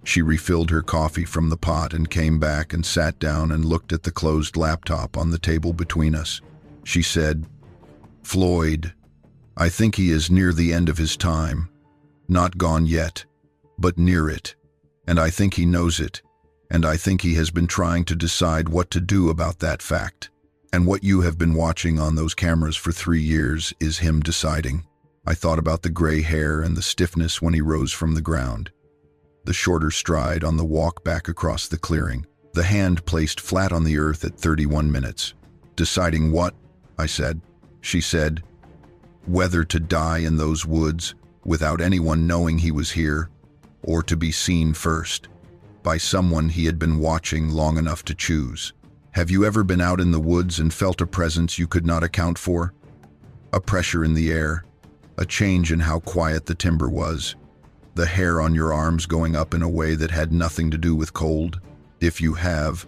She refilled her coffee from the pot and came back and sat down and looked at the closed laptop on the table between us. She said, "Floyd, I think he is near the end of his time. Not gone yet, but near it. And I think he knows it. And I think he has been trying to decide what to do about that fact. And what you have been watching on those cameras for 3 years is him deciding." I thought about the gray hair and the stiffness when he rose from the ground, the shorter stride on the walk back across the clearing, the hand placed flat on the earth at 31 minutes. "Deciding what?" I said. She said, "Whether to die in those woods without anyone knowing he was here, or to be seen first by someone he had been watching long enough to choose. Have you ever been out in the woods and felt a presence you could not account for? A pressure in the air, a change in how quiet the timber was, The hair on your arms going up in a way that had nothing to do with cold? If you have,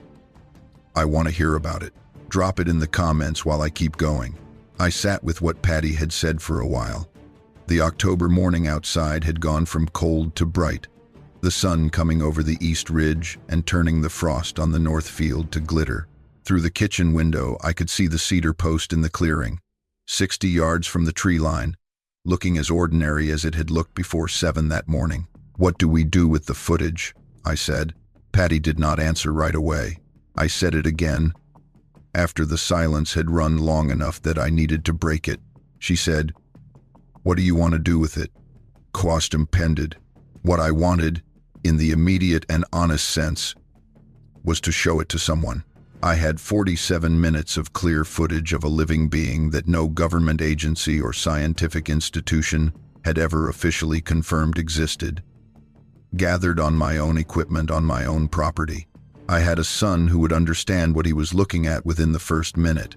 I want to hear about it. Drop it in the comments while I keep going. I sat with what Patty had said for a while. The October morning outside had gone from cold to bright, the sun coming over the east ridge and turning the frost on the north field to glitter. Through the kitchen window, I could see the cedar post in the clearing, 60 yards from the tree line, looking as ordinary as it had looked before 7 that morning. "What do we do with the footage?" I said. Patty did not answer right away. I said it again, after the silence had run long enough that I needed to break it. She said, "What do you want to do with it?" Quastum pended. What I wanted, in the immediate and honest sense, was to show it to someone. I had 47 minutes of clear footage of a living being that no government agency or scientific institution had ever officially confirmed existed, gathered on my own equipment on my own property. I had a son who would understand what he was looking at within the first minute.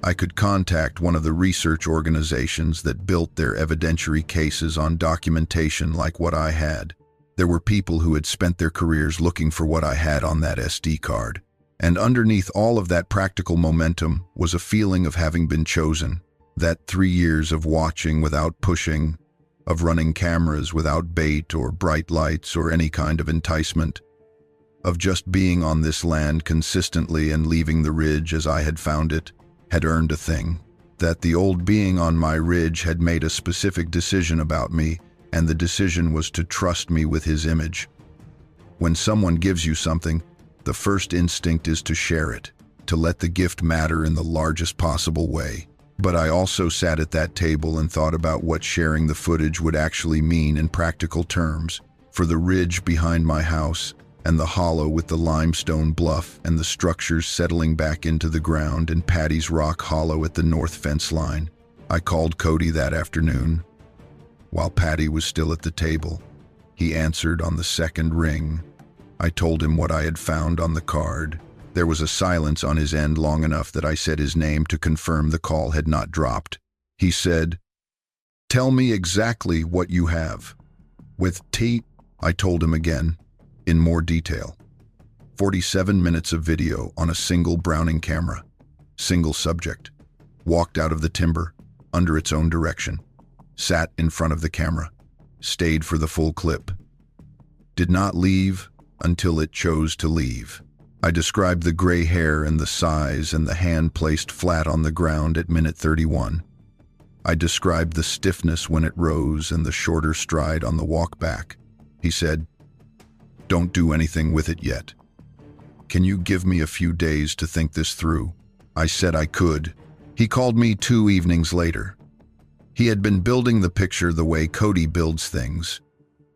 I could contact one of the research organizations that built their evidentiary cases on documentation like what I had. There were people who had spent their careers looking for what I had on that SD card. And underneath all of that practical momentum was a feeling of having been chosen. That 3 years of watching without pushing, of running cameras without bait or bright lights or any kind of enticement, of just being on this land consistently and leaving the ridge as I had found it, had earned a thing. That the old being on my ridge had made a specific decision about me, and the decision was to trust me with his image. When someone gives you something, the first instinct is to share it, to let the gift matter in the largest possible way. But I also sat at that table and thought about what sharing the footage would actually mean in practical terms for the ridge behind my house and the hollow with the limestone bluff and the structures settling back into the ground and Patty's rock hollow at the north fence line. I called Cody that afternoon, while Patty was still at the table. He answered on the second ring. I told him what I had found on the card. There was a silence on his end long enough that I said his name to confirm the call had not dropped. He said, "Tell me exactly what you have." With T, I told him again, in more detail. 47 minutes of video on a single Browning camera, single subject, walked out of the timber, under its own direction, sat in front of the camera, stayed for the full clip, did not leave until it chose to leave. I described the gray hair and the size and the hand placed flat on the ground at minute 31. I described the stiffness when it rose and the shorter stride on the walk back. He said, "Don't do anything with it yet. Can you give me a few days to think this through?" I said I could. He called me 2 evenings later. He had been building the picture the way Cody builds things,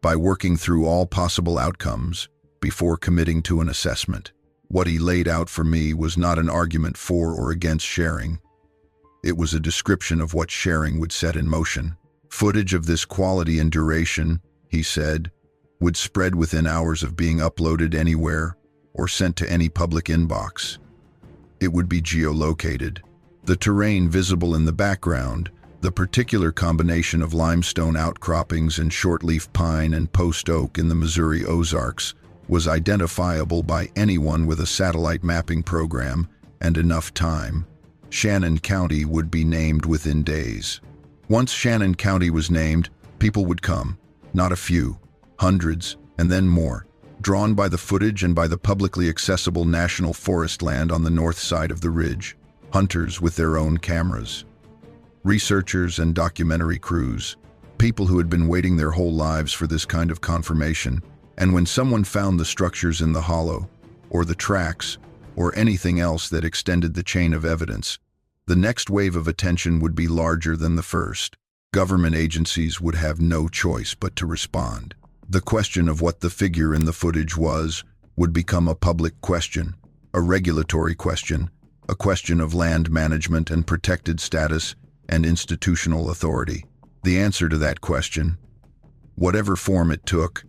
by working through all possible outcomes before committing to an assessment. What he laid out for me was not an argument for or against sharing. It was a description of what sharing would set in motion. Footage of this quality and duration, he said, would spread within hours of being uploaded anywhere or sent to any public inbox. It would be geolocated. The terrain visible in the background, the particular combination of limestone outcroppings and shortleaf pine and post oak in the Missouri Ozarks, was identifiable by anyone with a satellite mapping program and enough time. Shannon County would be named within days. Once Shannon County was named, people would come, not a few, hundreds, and then more, drawn by the footage and by the publicly accessible national forest land on the north side of the ridge, hunters with their own cameras, researchers and documentary crews, people who had been waiting their whole lives for this kind of confirmation. And when someone found the structures in the hollow, or the tracks, or anything else that extended the chain of evidence, the next wave of attention would be larger than the first. Government agencies would have no choice but to respond. The question of what the figure in the footage was would become a public question, a regulatory question, a question of land management and protected status and institutional authority. The answer to that question, whatever form it took,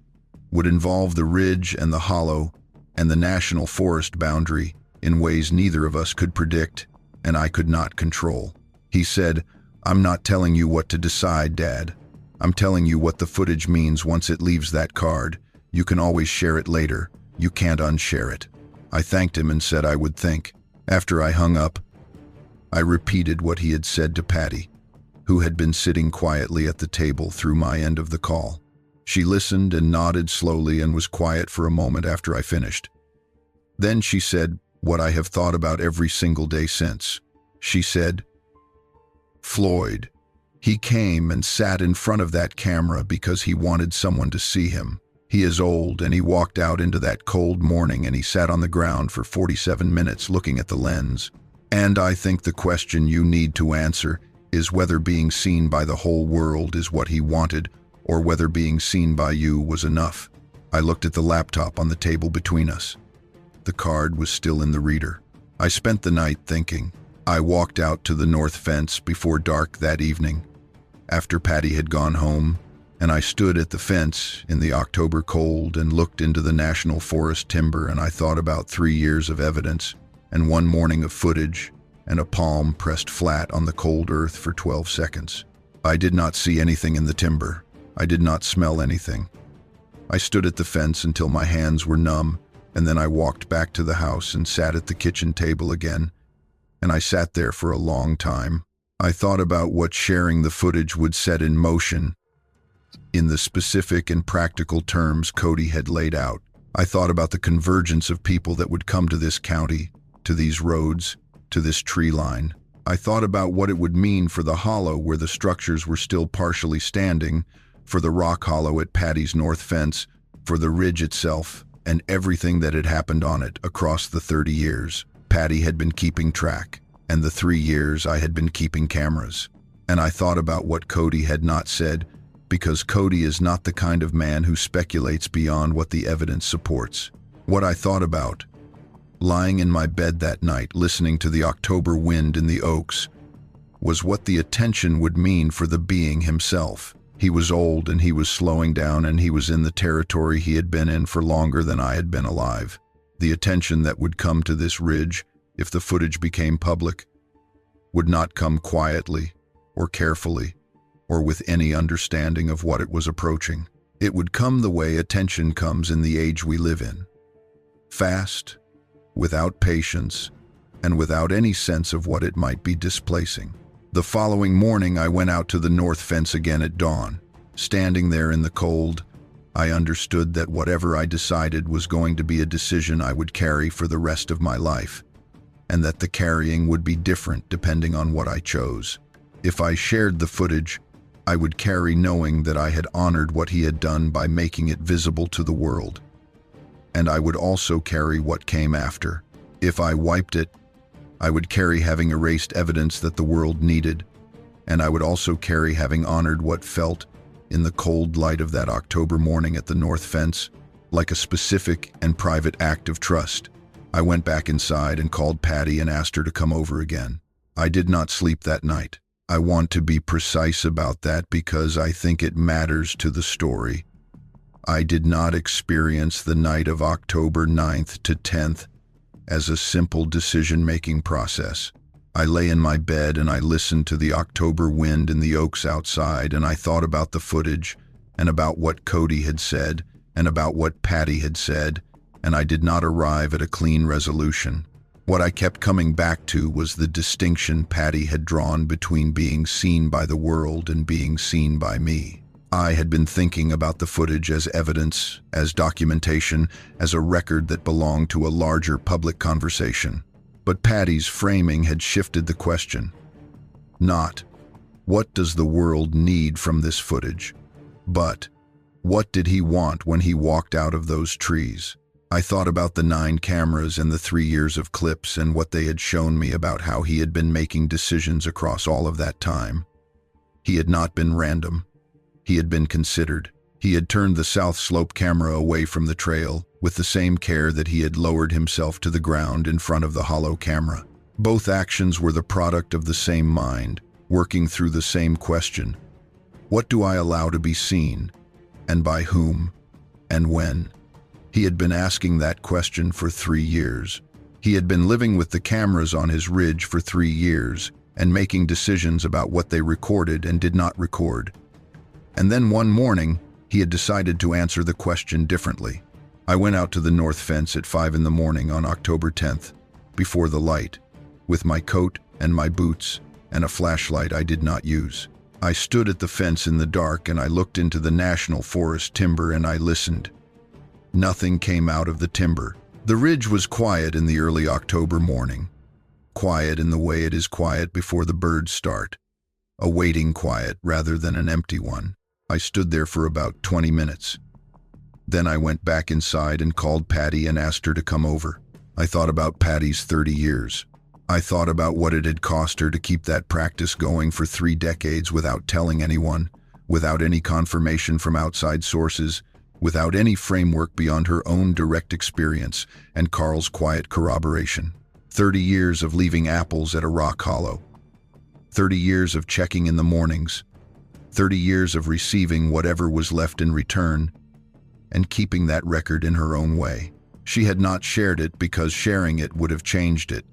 would involve the ridge and the hollow and the national forest boundary in ways neither of us could predict and I could not control. He said, "I'm not telling you what to decide, Dad. I'm telling you what the footage means once it leaves that card. You can always share it later. You can't unshare it. I thanked him and said I would think. After I hung up, I repeated what he had said to Patty, who had been sitting quietly at the table through my end of the call. She listened and nodded slowly and was quiet for a moment after I finished. Then she said what I have thought about every single day since. She said, "Floyd, he came and sat in front of that camera because he wanted someone to see him. He is old and he walked out into that cold morning and he sat on the ground for 47 minutes looking at the lens. And I think the question you need to answer is whether being seen by the whole world is what he wanted or whether being seen by you was enough." I looked at the laptop on the table between us. The card was still in the reader. I spent the night thinking. I walked out to the north fence before dark that evening, after Patty had gone home, and I stood at the fence in the October cold and looked into the national forest timber, and I thought about 3 years of evidence and 1 morning of footage and a palm pressed flat on the cold earth for 12 seconds. I did not see anything in the timber. I did not smell anything. I stood at the fence until my hands were numb, and then I walked back to the house and sat at the kitchen table again, and I sat there for a long time. I thought about what sharing the footage would set in motion in the specific and practical terms Cody had laid out. I thought about the convergence of people that would come to this county, to these roads, to this tree line. I thought about what it would mean for the hollow where the structures were still partially standing, for the rock hollow at Patty's north fence, for the ridge itself, and everything that had happened on it across the 30 years. Patty had been keeping track, and the 3 years I had been keeping cameras. And I thought about what Cody had not said, because Cody is not the kind of man who speculates beyond what the evidence supports. What I thought about, lying in my bed that night listening to the October wind in the oaks, was what the attention would mean for the being himself. He was old and he was slowing down and he was in the territory he had been in for longer than I had been alive. The attention that would come to this ridge, if the footage became public, would not come quietly or carefully or with any understanding of what it was approaching. It would come the way attention comes in the age we live in. Fast, without patience, and without any sense of what it might be displacing. The following morning I went out to the north fence again at dawn. Standing there in the cold, I understood that whatever I decided was going to be a decision I would carry for the rest of my life, and that the carrying would be different depending on what I chose. If I shared the footage, I would carry knowing that I had honored what he had done by making it visible to the world. And I would also carry what came after. If I wiped it, I would carry having erased evidence that the world needed, and I would also carry having honored what felt, in the cold light of that October morning at the north fence, like a specific and private act of trust. I went back inside and called Patty and asked her to come over again. I did not sleep that night. I want to be precise about that because I think it matters to the story. I did not experience the night of October 9th to 10th as a simple decision-making process. I lay in my bed and I listened to the October wind in the oaks outside, and I thought about the footage and about what Cody had said and about what Patty had said, and I did not arrive at a clean resolution. What I kept coming back to was the distinction Patty had drawn between being seen by the world and being seen by me. I had been thinking about the footage as evidence, as documentation, as a record that belonged to a larger public conversation. But Patty's framing had shifted the question. Not, what does the world need from this footage? But, what did he want when he walked out of those trees? I thought about the 9 cameras and the 3 years of clips and what they had shown me about how he had been making decisions across all of that time. He had not been random. He had been considered. He had turned the south slope camera away from the trail with the same care that he had lowered himself to the ground in front of the hollow camera. Both actions were the product of the same mind, working through the same question. What do I allow to be seen? And by whom? And when? He had been asking that question for 3 years. He had been living with the cameras on his ridge for 3 years and making decisions about what they recorded and did not record. And then one morning, he had decided to answer the question differently. I went out to the north fence at 5 in the morning on October 10th, before the light, with my coat and my boots and a flashlight I did not use. I stood at the fence in the dark and I looked into the national forest timber and I listened. Nothing came out of the timber. The ridge was quiet in the early October morning. Quiet in the way it is quiet before the birds start. A waiting quiet rather than an empty one. I stood there for about 20 minutes. Then I went back inside and called Patty and asked her to come over. I thought about Patty's 30 years. I thought about what it had cost her to keep that practice going for 3 decades without telling anyone, without any confirmation from outside sources, without any framework beyond her own direct experience and Carl's quiet corroboration. 30 years of leaving apples at a rock hollow. 30 years of checking in the mornings. 30 years of receiving whatever was left in return and keeping that record in her own way. She had not shared it because sharing it would have changed it,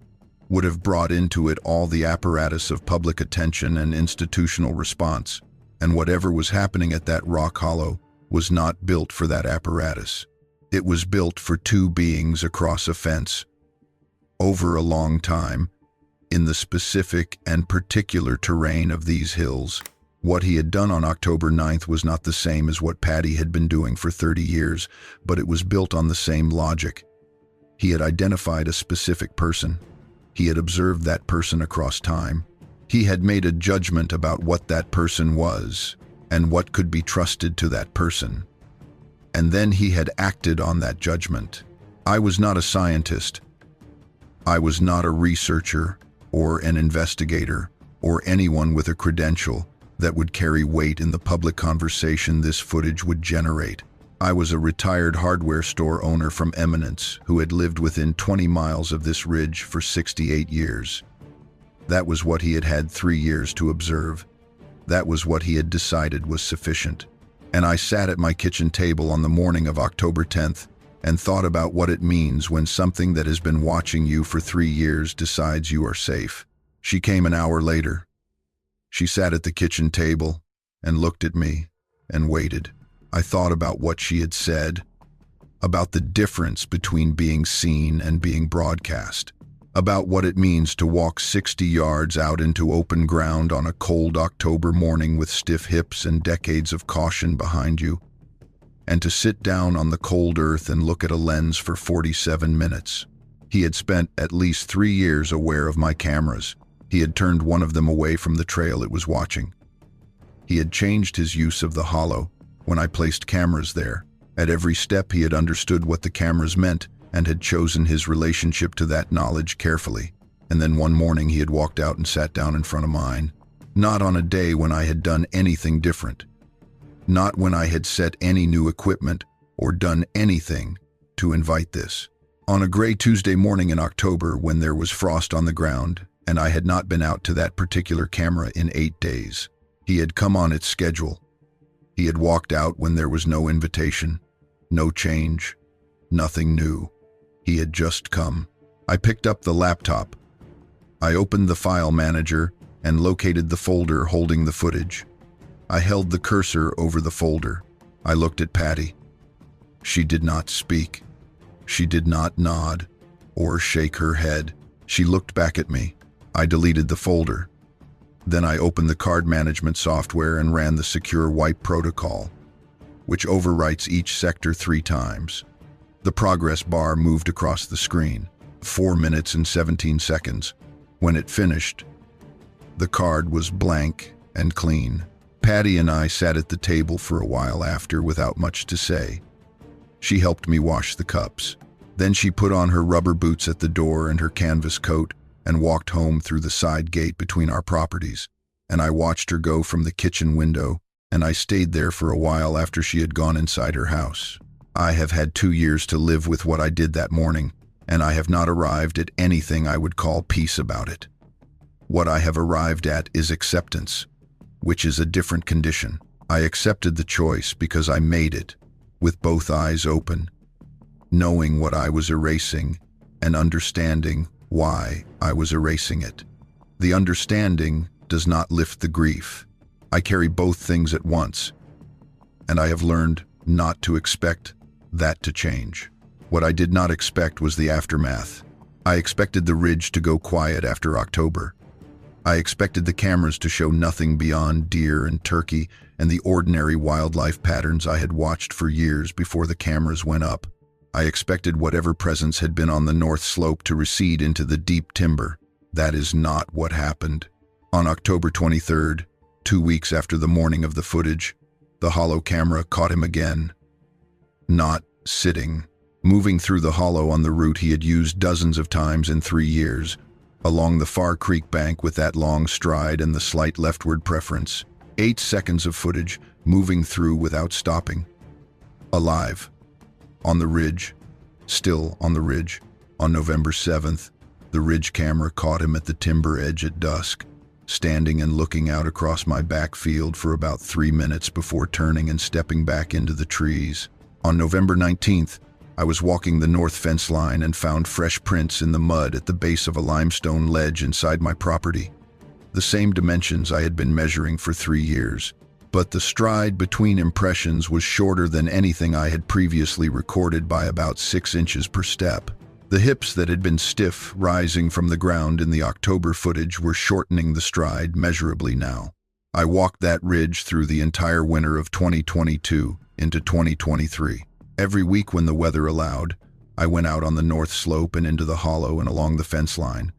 would have brought into it all the apparatus of public attention and institutional response, and whatever was happening at that rock hollow was not built for that apparatus. It was built for 2 beings across a fence, over a long time, in the specific and particular terrain of these hills. What he had done on October 9th was not the same as what Patty had been doing for 30 years, but it was built on the same logic. He had identified a specific person. He had observed that person across time. He had made a judgment about what that person was and what could be trusted to that person. And then he had acted on that judgment. I was not a scientist. I was not a researcher or an investigator or anyone with a credential that would carry weight in the public conversation this footage would generate. I was a retired hardware store owner from Eminence who had lived within 20 miles of this ridge for 68 years. That was what he had had 3 years to observe. That was what he had decided was sufficient. And I sat at my kitchen table on the morning of October 10th and thought about what it means when something that has been watching you for 3 years decides you are safe. She came an hour later. She sat at the kitchen table and looked at me and waited. I thought about what she had said, about the difference between being seen and being broadcast, about what it means to walk 60 yards out into open ground on a cold October morning with stiff hips and decades of caution behind you, and to sit down on the cold earth and look at a lens for 47 minutes. He had spent at least 3 years aware of my cameras. He had turned one of them away from the trail it was watching. He had changed his use of the hollow when I placed cameras there. At every step he had understood what the cameras meant and had chosen his relationship to that knowledge carefully. And then one morning he had walked out and sat down in front of mine. Not on a day when I had done anything different. Not when I had set any new equipment or done anything to invite this. On a gray Tuesday morning in October when there was frost on the ground and I had not been out to that particular camera in 8 days. He had come on its schedule. He had walked out when there was no invitation, no change, nothing new. He had just come. I picked up the laptop. I opened the file manager and located the folder holding the footage. I held the cursor over the folder. I looked at Patty. She did not speak. She did not nod or shake her head. She looked back at me. I deleted the folder. Then I opened the card management software and ran the secure wipe protocol, which overwrites each sector 3 times. The progress bar moved across the screen, 4 minutes and 17 seconds. When it finished, the card was blank and clean. Patty and I sat at the table for a while after without much to say. She helped me wash the cups. Then she put on her rubber boots at the door and her canvas coat and walked home through the side gate between our properties. And I watched her go from the kitchen window, and I stayed there for a while after she had gone inside her house. I have had 2 years to live with what I did that morning, and I have not arrived at anything I would call peace about it. What I have arrived at is acceptance, which is a different condition. I accepted the choice because I made it, with both eyes open, knowing what I was erasing and understanding why I was erasing it. The understanding does not lift the grief. I carry both things at once, and I have learned not to expect that to change. What I did not expect was the aftermath. I expected the ridge to go quiet after October. I expected the cameras to show nothing beyond deer and turkey and the ordinary wildlife patterns I had watched for years before the cameras went up. I expected whatever presence had been on the north slope to recede into the deep timber. That is not what happened. On October 23rd, 2 weeks after the morning of the footage, the hollow camera caught him again. Not sitting, moving through the hollow on the route he had used dozens of times in 3 years, along the far creek bank with that long stride and the slight leftward preference. 8 seconds of footage, moving through without stopping. Alive. On the ridge. Still on the ridge. On November 7th, the ridge camera caught him at the timber edge at dusk, standing and looking out across my backfield for about 3 minutes before turning and stepping back into the trees. On November 19th, I was walking the north fence line and found fresh prints in the mud at the base of a limestone ledge inside my property. The same dimensions I had been measuring for 3 years, but the stride between impressions was shorter than anything I had previously recorded by about 6 inches per step. The hips that had been stiff, rising from the ground in the October footage, were shortening the stride measurably now. I walked that ridge through the entire winter of 2022 into 2023. Every week when the weather allowed, I went out on the north slope and into the hollow and along the fence line.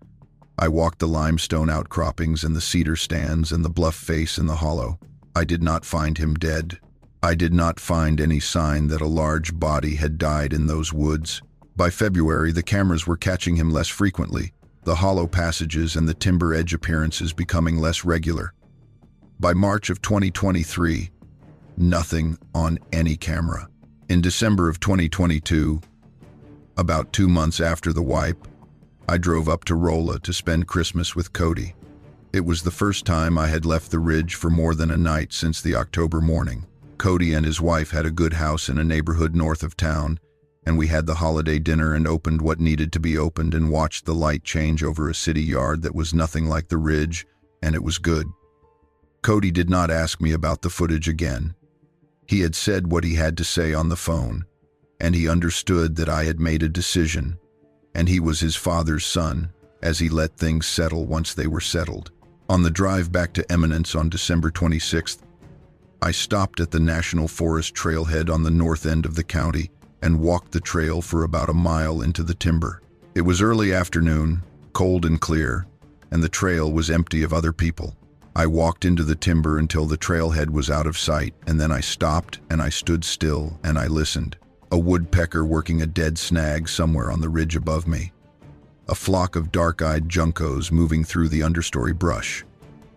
I walked the limestone outcroppings and the cedar stands and the bluff face in the hollow. I did not find him dead. I did not find any sign that a large body had died in those woods. By February, the cameras were catching him less frequently, the hollow passages and the timber edge appearances becoming less regular. By March of 2023, nothing on any camera. In December of 2022, about 2 months after the wipe, I drove up to Rolla to spend Christmas with Cody. It was the first time I had left the ridge for more than a night since the October morning. Cody and his wife had a good house in a neighborhood north of town, and we had the holiday dinner and opened what needed to be opened and watched the light change over a city yard that was nothing like the ridge, and it was good. Cody did not ask me about the footage again. He had said what he had to say on the phone, and he understood that I had made a decision, and he was his father's son, as he let things settle once they were settled. On the drive back to Eminence on December 26th, I stopped at the National Forest trailhead on the north end of the county and walked the trail for about a mile into the timber. It was early afternoon, cold and clear, and the trail was empty of other people. I walked into the timber until the trailhead was out of sight, and then I stopped and I stood still and I listened. A woodpecker working a dead snag somewhere on the ridge above me. A flock of dark-eyed juncos moving through the understory brush.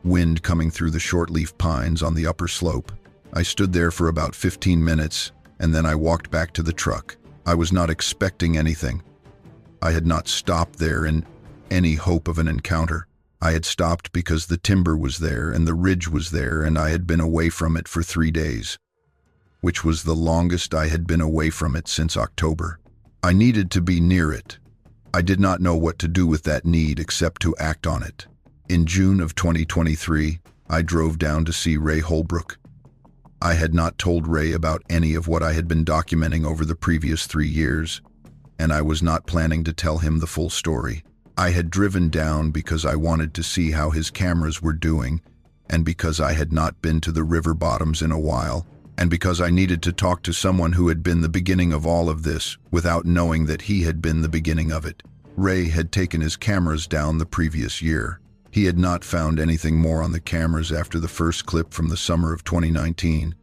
Wind coming through the short-leaf pines on the upper slope. I stood there for about 15 minutes, and then I walked back to the truck. I was not expecting anything. I had not stopped there in any hope of an encounter. I had stopped because the timber was there and the ridge was there, and I had been away from it for 3 days, which was the longest I had been away from it since October. I needed to be near it. I did not know what to do with that need except to act on it. In June of 2023, I drove down to see Ray Holbrook. I had not told Ray about any of what I had been documenting over the previous 3 years, and I was not planning to tell him the full story. I had driven down because I wanted to see how his cameras were doing, and because I had not been to the river bottoms in a while, and because I needed to talk to someone who had been the beginning of all of this without knowing that he had been the beginning of it. Ray had taken his cameras down the previous year. He had not found anything more on the cameras after the first clip from the summer of 2019,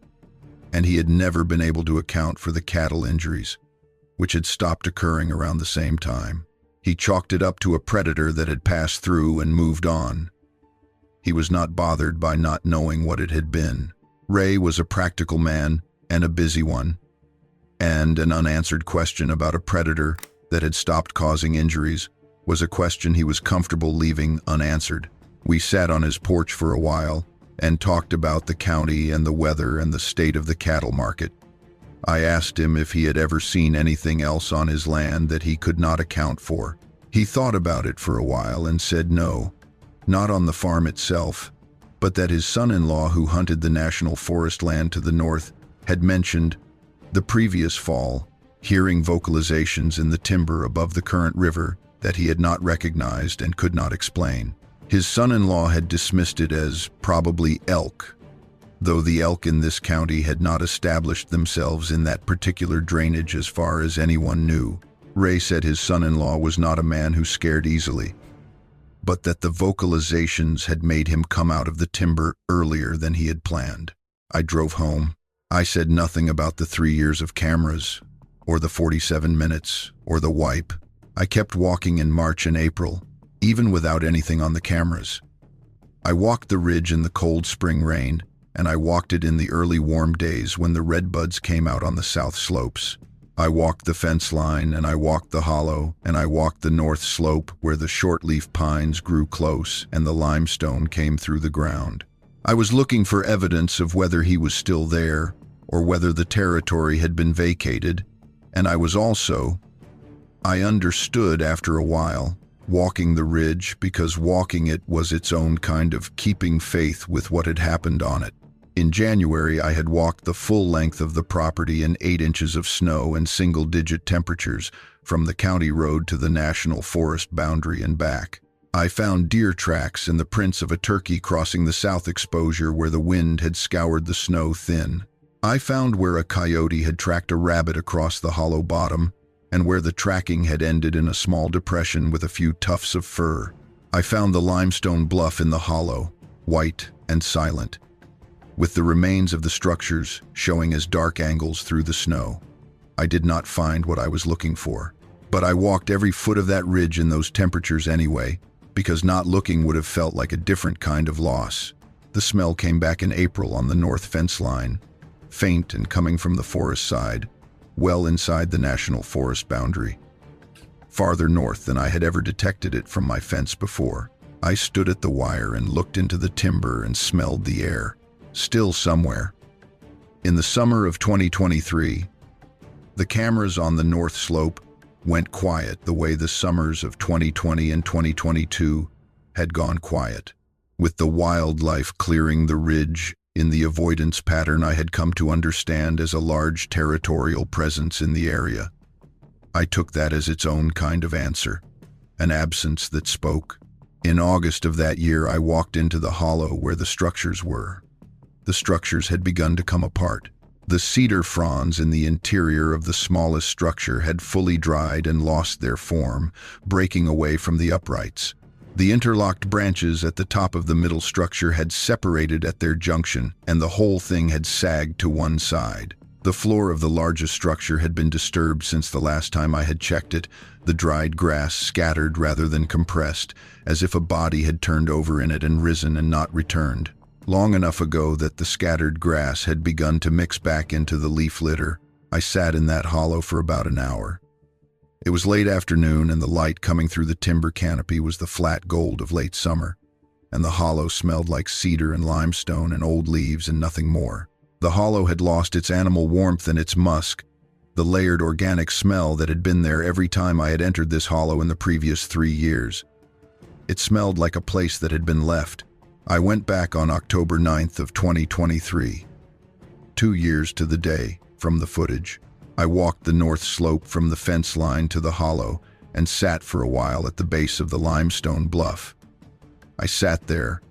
and he had never been able to account for the cattle injuries, which had stopped occurring around the same time. He chalked it up to a predator that had passed through and moved on. He was not bothered by not knowing what it had been. Ray was a practical man and a busy one, and an unanswered question about a predator that had stopped causing injuries was a question he was comfortable leaving unanswered. We sat on his porch for a while and talked about the county and the weather and the state of the cattle market. I asked him if he had ever seen anything else on his land that he could not account for. He thought about it for a while and said no, not on the farm itself, but that his son-in-law, who hunted the national forest land to the north, had mentioned the previous fall, hearing vocalizations in the timber above the current river that he had not recognized and could not explain. His son-in-law had dismissed it as probably elk, though the elk in this county had not established themselves in that particular drainage as far as anyone knew. Ray said his son-in-law was not a man who scared easily, but that the vocalizations had made him come out of the timber earlier than he had planned. I drove home. I said nothing about the 3 years of cameras, or the 47 minutes, or the wipe. I kept walking in March and April, even without anything on the cameras. I walked the ridge in the cold spring rain, and I walked it in the early warm days when the redbuds came out on the south slopes. I walked the fence line, and I walked the hollow, and I walked the north slope where the shortleaf pines grew close and the limestone came through the ground. I was looking for evidence of whether he was still there or whether the territory had been vacated, and I understood after a while, walking the ridge, because walking it was its own kind of keeping faith with what had happened on it. In January, I had walked the full length of the property in 8 inches of snow and single-digit temperatures from the county road to the national forest boundary and back. I found deer tracks and the prints of a turkey crossing the south exposure where the wind had scoured the snow thin. I found where a coyote had tracked a rabbit across the hollow bottom, and where the tracking had ended in a small depression with a few tufts of fur. I found the limestone bluff in the hollow, white and silent, with the remains of the structures showing as dark angles through the snow. I did not find what I was looking for, but I walked every foot of that ridge in those temperatures anyway, because not looking would have felt like a different kind of loss. The smell came back in April on the north fence line, faint and coming from the forest side, well inside the national forest boundary, farther north than I had ever detected it from my fence before. I stood at the wire and looked into the timber and smelled the air, still somewhere. In the summer of 2023, the cameras on the north slope went quiet the way the summers of 2020 and 2022 had gone quiet, with the wildlife clearing the ridge in the avoidance pattern I had come to understand as a large territorial presence in the area. I took that as its own kind of answer, an absence that spoke. In August of that year, I walked into the hollow where the structures were. The structures had begun to come apart. The cedar fronds in the interior of the smallest structure had fully dried and lost their form, breaking away from the uprights. The interlocked branches at the top of the middle structure had separated at their junction, and the whole thing had sagged to one side. The floor of the largest structure had been disturbed since the last time I had checked it, the dried grass scattered rather than compressed, as if a body had turned over in it and risen and not returned. Long enough ago that the scattered grass had begun to mix back into the leaf litter. I sat in that hollow for about an hour. It was late afternoon, and the light coming through the timber canopy was the flat gold of late summer, and the hollow smelled like cedar and limestone and old leaves and nothing more. The hollow had lost its animal warmth and its musk, the layered organic smell that had been there every time I had entered this hollow in the previous 3 years. It smelled like a place that had been left. I went back on October 9th of 2023, 2 years to the day from the footage. I walked the north slope from the fence line to the hollow and sat for a while at the base of the limestone bluff. I sat there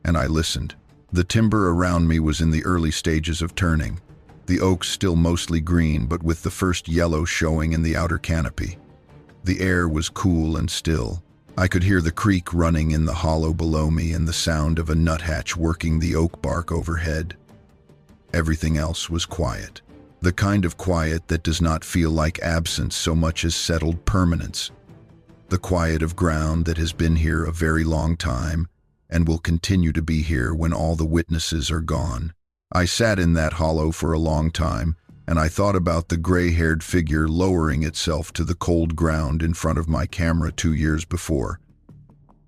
and I listened. The timber around me was in the early stages of turning, the oaks still mostly green but with the first yellow showing in the outer canopy. The air was cool and still. I could hear the creek running in the hollow below me and the sound of a nuthatch working the oak bark overhead. Everything else was quiet. The kind of quiet that does not feel like absence so much as settled permanence. The quiet of ground that has been here a very long time and will continue to be here when all the witnesses are gone. I sat in that hollow for a long time, and I thought about the gray-haired figure lowering itself to the cold ground in front of my camera 2 years before.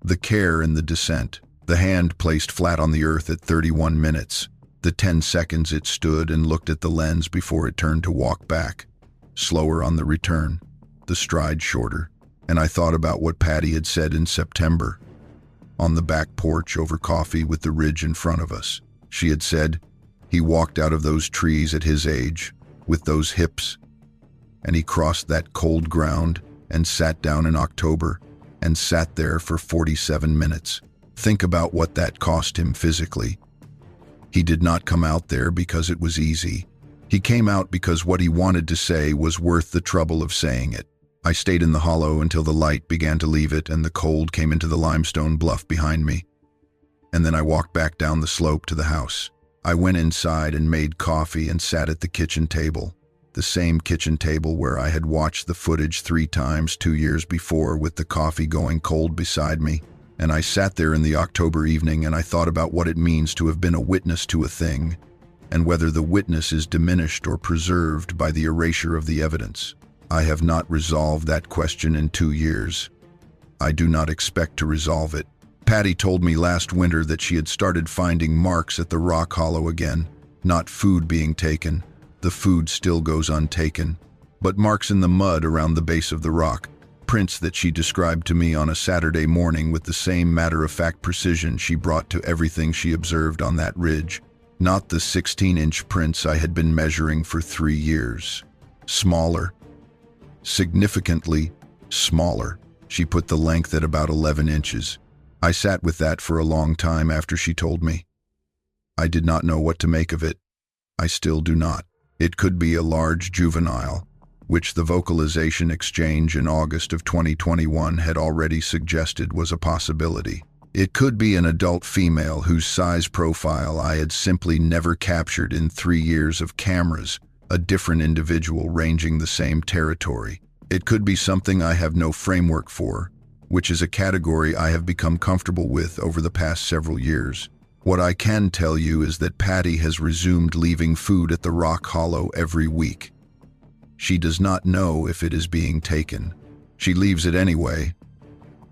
The care in the descent, the hand placed flat on the earth at 31 minutes, the 10 seconds it stood and looked at the lens before it turned to walk back, slower on the return, the stride shorter, and I thought about what Patty had said in September, on the back porch over coffee with the ridge in front of us. She had said, He walked out of those trees at his age, with those hips, and he crossed that cold ground and sat down in October and sat there for 47 minutes. Think about what that cost him physically. He did not come out there because it was easy. He came out because what he wanted to say was worth the trouble of saying it. I stayed in the hollow until the light began to leave it and the cold came into the limestone bluff behind me. And then I walked back down the slope to the house. I went inside and made coffee and sat at the kitchen table, the same kitchen table where I had watched the footage 3 times 2 years before with the coffee going cold beside me. And I sat there in the October evening and I thought about what it means to have been a witness to a thing, and whether the witness is diminished or preserved by the erasure of the evidence. I have not resolved that question in 2 years. I do not expect to resolve it. Patty told me last winter that she had started finding marks at the rock hollow again, not food being taken, the food still goes untaken, but marks in the mud around the base of the rock, prints that she described to me on a Saturday morning with the same matter-of-fact precision she brought to everything she observed on that ridge, not the 16-inch prints I had been measuring for 3 years. Smaller. Significantly smaller. She put the length at about 11 inches. I sat with that for a long time after she told me. I did not know what to make of it. I still do not. It could be a large juvenile, which the vocalization exchange in August of 2021 had already suggested was a possibility. It could be an adult female whose size profile I had simply never captured in 3 years of cameras, a different individual ranging the same territory. It could be something I have no framework for, which is a category I have become comfortable with over the past several years. What I can tell you is that Patty has resumed leaving food at the rock hollow every week. She does not know if it is being taken. She leaves it anyway,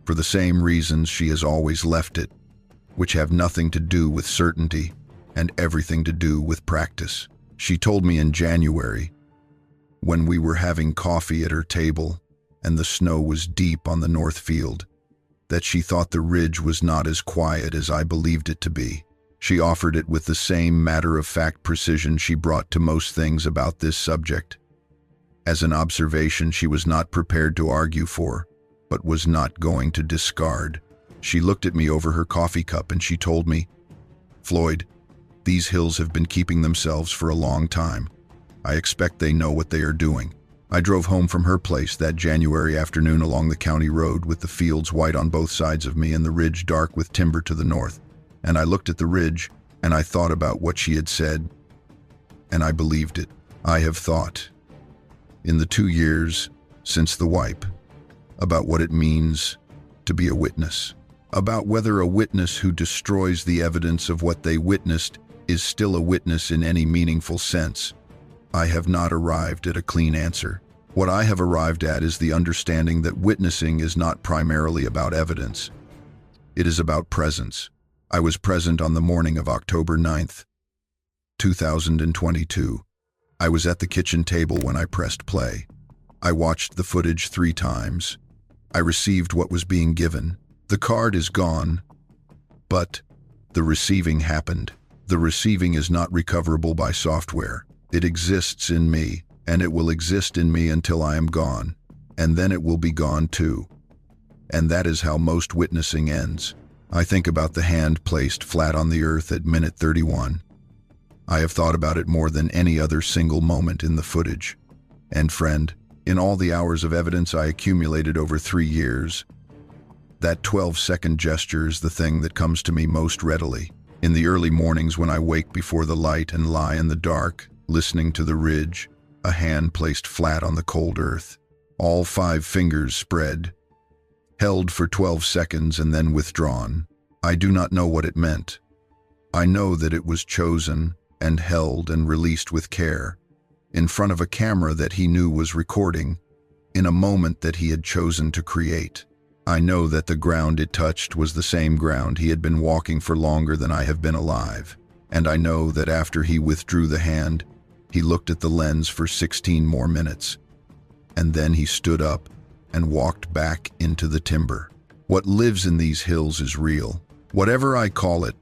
for the same reasons she has always left it, which have nothing to do with certainty and everything to do with practice. She told me in January, when we were having coffee at her table and the snow was deep on the north field, that she thought the ridge was not as quiet as I believed it to be. She offered it with the same matter-of-fact precision she brought to most things about this subject. As an observation she was not prepared to argue for, but was not going to discard. She looked at me over her coffee cup and she told me, "Floyd, these hills have been keeping themselves for a long time. I expect they know what they are doing." I drove home from her place that January afternoon along the county road with the fields white on both sides of me and the ridge dark with timber to the north. And I looked at the ridge and I thought about what she had said, and I believed it. I have thought, in the 2 years since the wipe, about what it means to be a witness, about whether a witness who destroys the evidence of what they witnessed is still a witness in any meaningful sense. I have not arrived at a clean answer. What I have arrived at is the understanding that witnessing is not primarily about evidence. It is about presence. I was present on the morning of October 9th, 2022. I was at the kitchen table when I pressed play. I watched the footage 3 times. I received what was being given. The card is gone, but the receiving happened. The receiving is not recoverable by software. It exists in me, and it will exist in me until I am gone, and then it will be gone too. And that is how most witnessing ends. I think about the hand placed flat on the earth at minute 31. I have thought about it more than any other single moment in the footage. And friend, in all the hours of evidence I accumulated over 3 years, that 12-second gesture is the thing that comes to me most readily. In the early mornings when I wake before the light and lie in the dark, listening to the ridge, a hand placed flat on the cold earth, all 5 fingers spread, held for 12 seconds and then withdrawn. I do not know what it meant. I know that it was chosen and held and released with care, in front of a camera that he knew was recording, in a moment that he had chosen to create. I know that the ground it touched was the same ground he had been walking for longer than I have been alive, and I know that after he withdrew the hand, he looked at the lens for 16 more minutes, and then he stood up and walked back into the timber. What lives in these hills is real. Whatever I call it,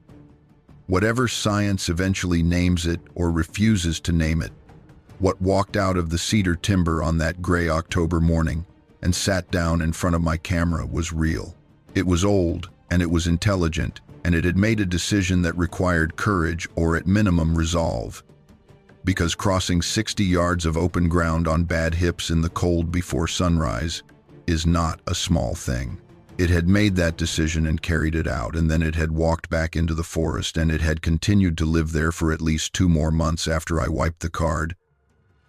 Whatever science eventually names it or refuses to name it. What walked out of the cedar timber on that gray October morning and sat down in front of my camera was real. It was old, and it was intelligent, and it had made a decision that required courage or at minimum resolve. Because crossing 60 yards of open ground on bad hips in the cold before sunrise is not a small thing. It had made that decision and carried it out, and then it had walked back into the forest, and it had continued to live there for at least 2 more months after I wiped the card.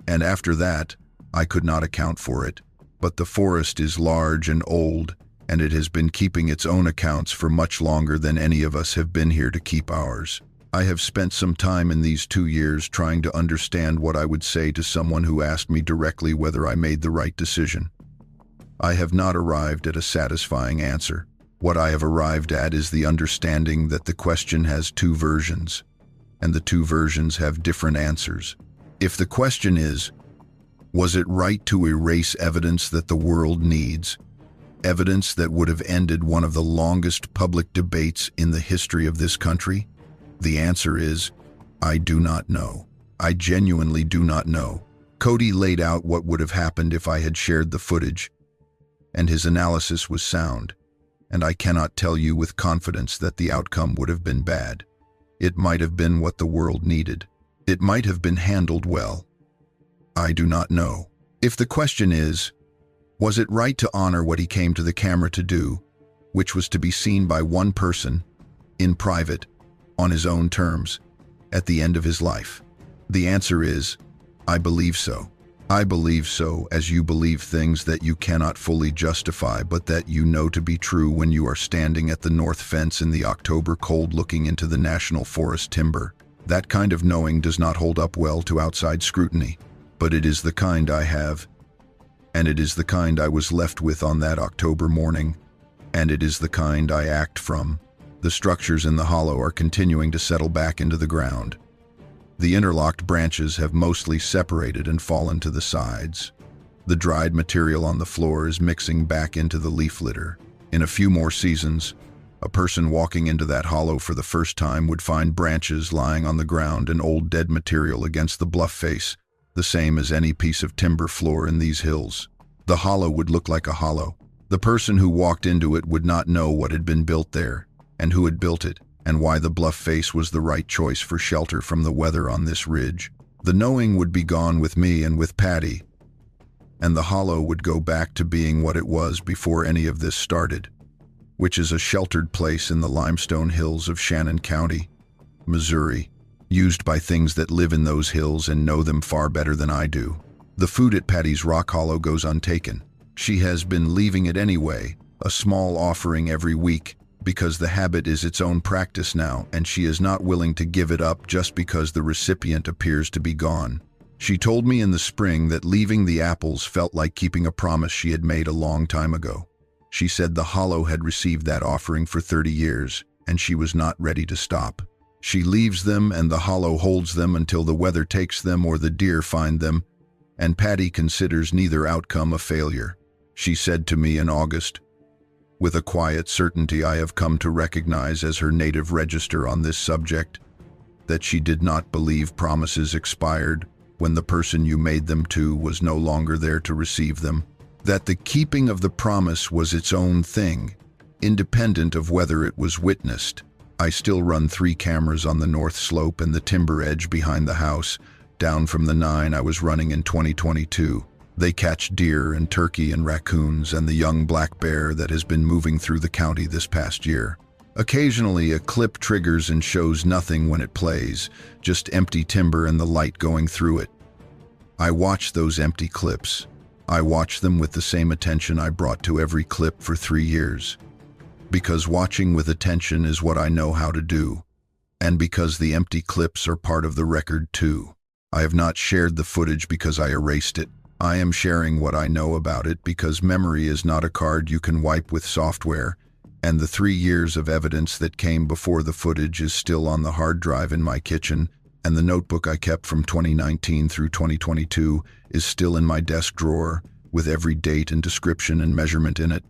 And after that, I could not account for it. But the forest is large and old, and it has been keeping its own accounts for much longer than any of us have been here to keep ours. I have spent some time in these 2 years trying to understand what I would say to someone who asked me directly whether I made the right decision. I have not arrived at a satisfying answer. What I have arrived at is the understanding that the question has 2 versions, and the 2 versions have different answers. If the question is, was it right to erase evidence that the world needs? Evidence that would have ended one of the longest public debates in the history of this country? The answer is, I do not know. I genuinely do not know. Cody laid out what would have happened if I had shared the footage, and his analysis was sound, and I cannot tell you with confidence that the outcome would have been bad. It might have been what the world needed. It might have been handled well. I do not know. If the question is, was it right to honor what he came to the camera to do, which was to be seen by one person, in private, on his own terms, at the end of his life? The answer is, I believe so. I believe so as you believe things that you cannot fully justify but that you know to be true when you are standing at the north fence in the October cold looking into the national forest timber. That kind of knowing does not hold up well to outside scrutiny, but it is the kind I have, and it is the kind I was left with on that October morning, and it is the kind I act from. The structures in the hollow are continuing to settle back into the ground. The interlocked branches have mostly separated and fallen to the sides. The dried material on the floor is mixing back into the leaf litter. In a few more seasons, a person walking into that hollow for the first time would find branches lying on the ground and old dead material against the bluff face, the same as any piece of timber floor in these hills. The hollow would look like a hollow. The person who walked into it would not know what had been built there, and who had built it, and why the bluff face was the right choice for shelter from the weather on this ridge. The knowing would be gone with me and with Patty, and the hollow would go back to being what it was before any of this started, which is a sheltered place in the limestone hills of Shannon County, Missouri, used by things that live in those hills and know them far better than I do. The food at Patty's Rock Hollow goes untaken. She has been leaving it anyway, a small offering every week, because the habit is its own practice now, and she is not willing to give it up just because the recipient appears to be gone. She told me in the spring that leaving the apples felt like keeping a promise she had made a long time ago. She said the hollow had received that offering for 30 years, and she was not ready to stop. She leaves them, and the hollow holds them until the weather takes them or the deer find them, and Patty considers neither outcome a failure. She said to me in August, with a quiet certainty I have come to recognize as her native register on this subject, that she did not believe promises expired when the person you made them to was no longer there to receive them, that the keeping of the promise was its own thing, independent of whether it was witnessed. I still run 3 cameras on the north slope and the timber edge behind the house, down from the 9 I was running in 2022. They catch deer and turkey and raccoons and the young black bear that has been moving through the county this past year. Occasionally, a clip triggers and shows nothing when it plays, just empty timber and the light going through it. I watch those empty clips. I watch them with the same attention I brought to every clip for 3 years. Because watching with attention is what I know how to do, and because the empty clips are part of the record too. I have not shared the footage because I erased it. I am sharing what I know about it because memory is not a card you can wipe with software, and the 3 years of evidence that came before the footage is still on the hard drive in my kitchen, and the notebook I kept from 2019 through 2022 is still in my desk drawer with every date and description and measurement in it,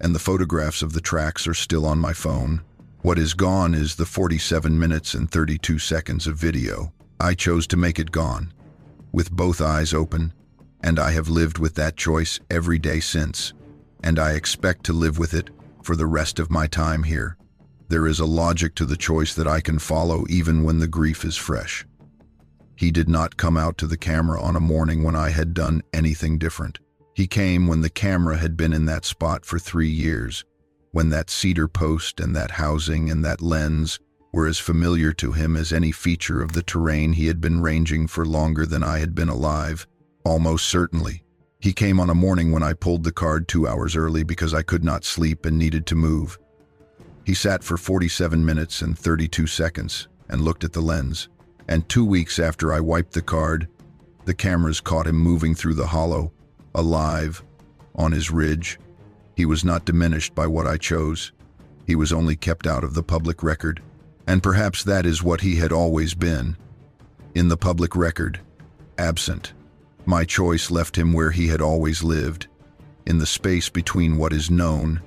and the photographs of the tracks are still on my phone. What is gone is the 47 minutes and 32 seconds of video. I chose to make it gone, with both eyes open, and I have lived with that choice every day since, and I expect to live with it for the rest of my time here. There is a logic to the choice that I can follow even when the grief is fresh. He did not come out to the camera on a morning when I had done anything different. He came when the camera had been in that spot for 3 years, when that cedar post and that housing and that lens were as familiar to him as any feature of the terrain he had been ranging for longer than I had been alive. Almost certainly. He came on a morning when I pulled the card 2 hours early because I could not sleep and needed to move. He sat for 47 minutes and 32 seconds and looked at the lens. And 2 weeks after I wiped the card, the cameras caught him moving through the hollow, alive, on his ridge. He was not diminished by what I chose. He was only kept out of the public record. And perhaps that is what he had always been. In the public record, absent. My choice left him where he had always lived, in the space between what is known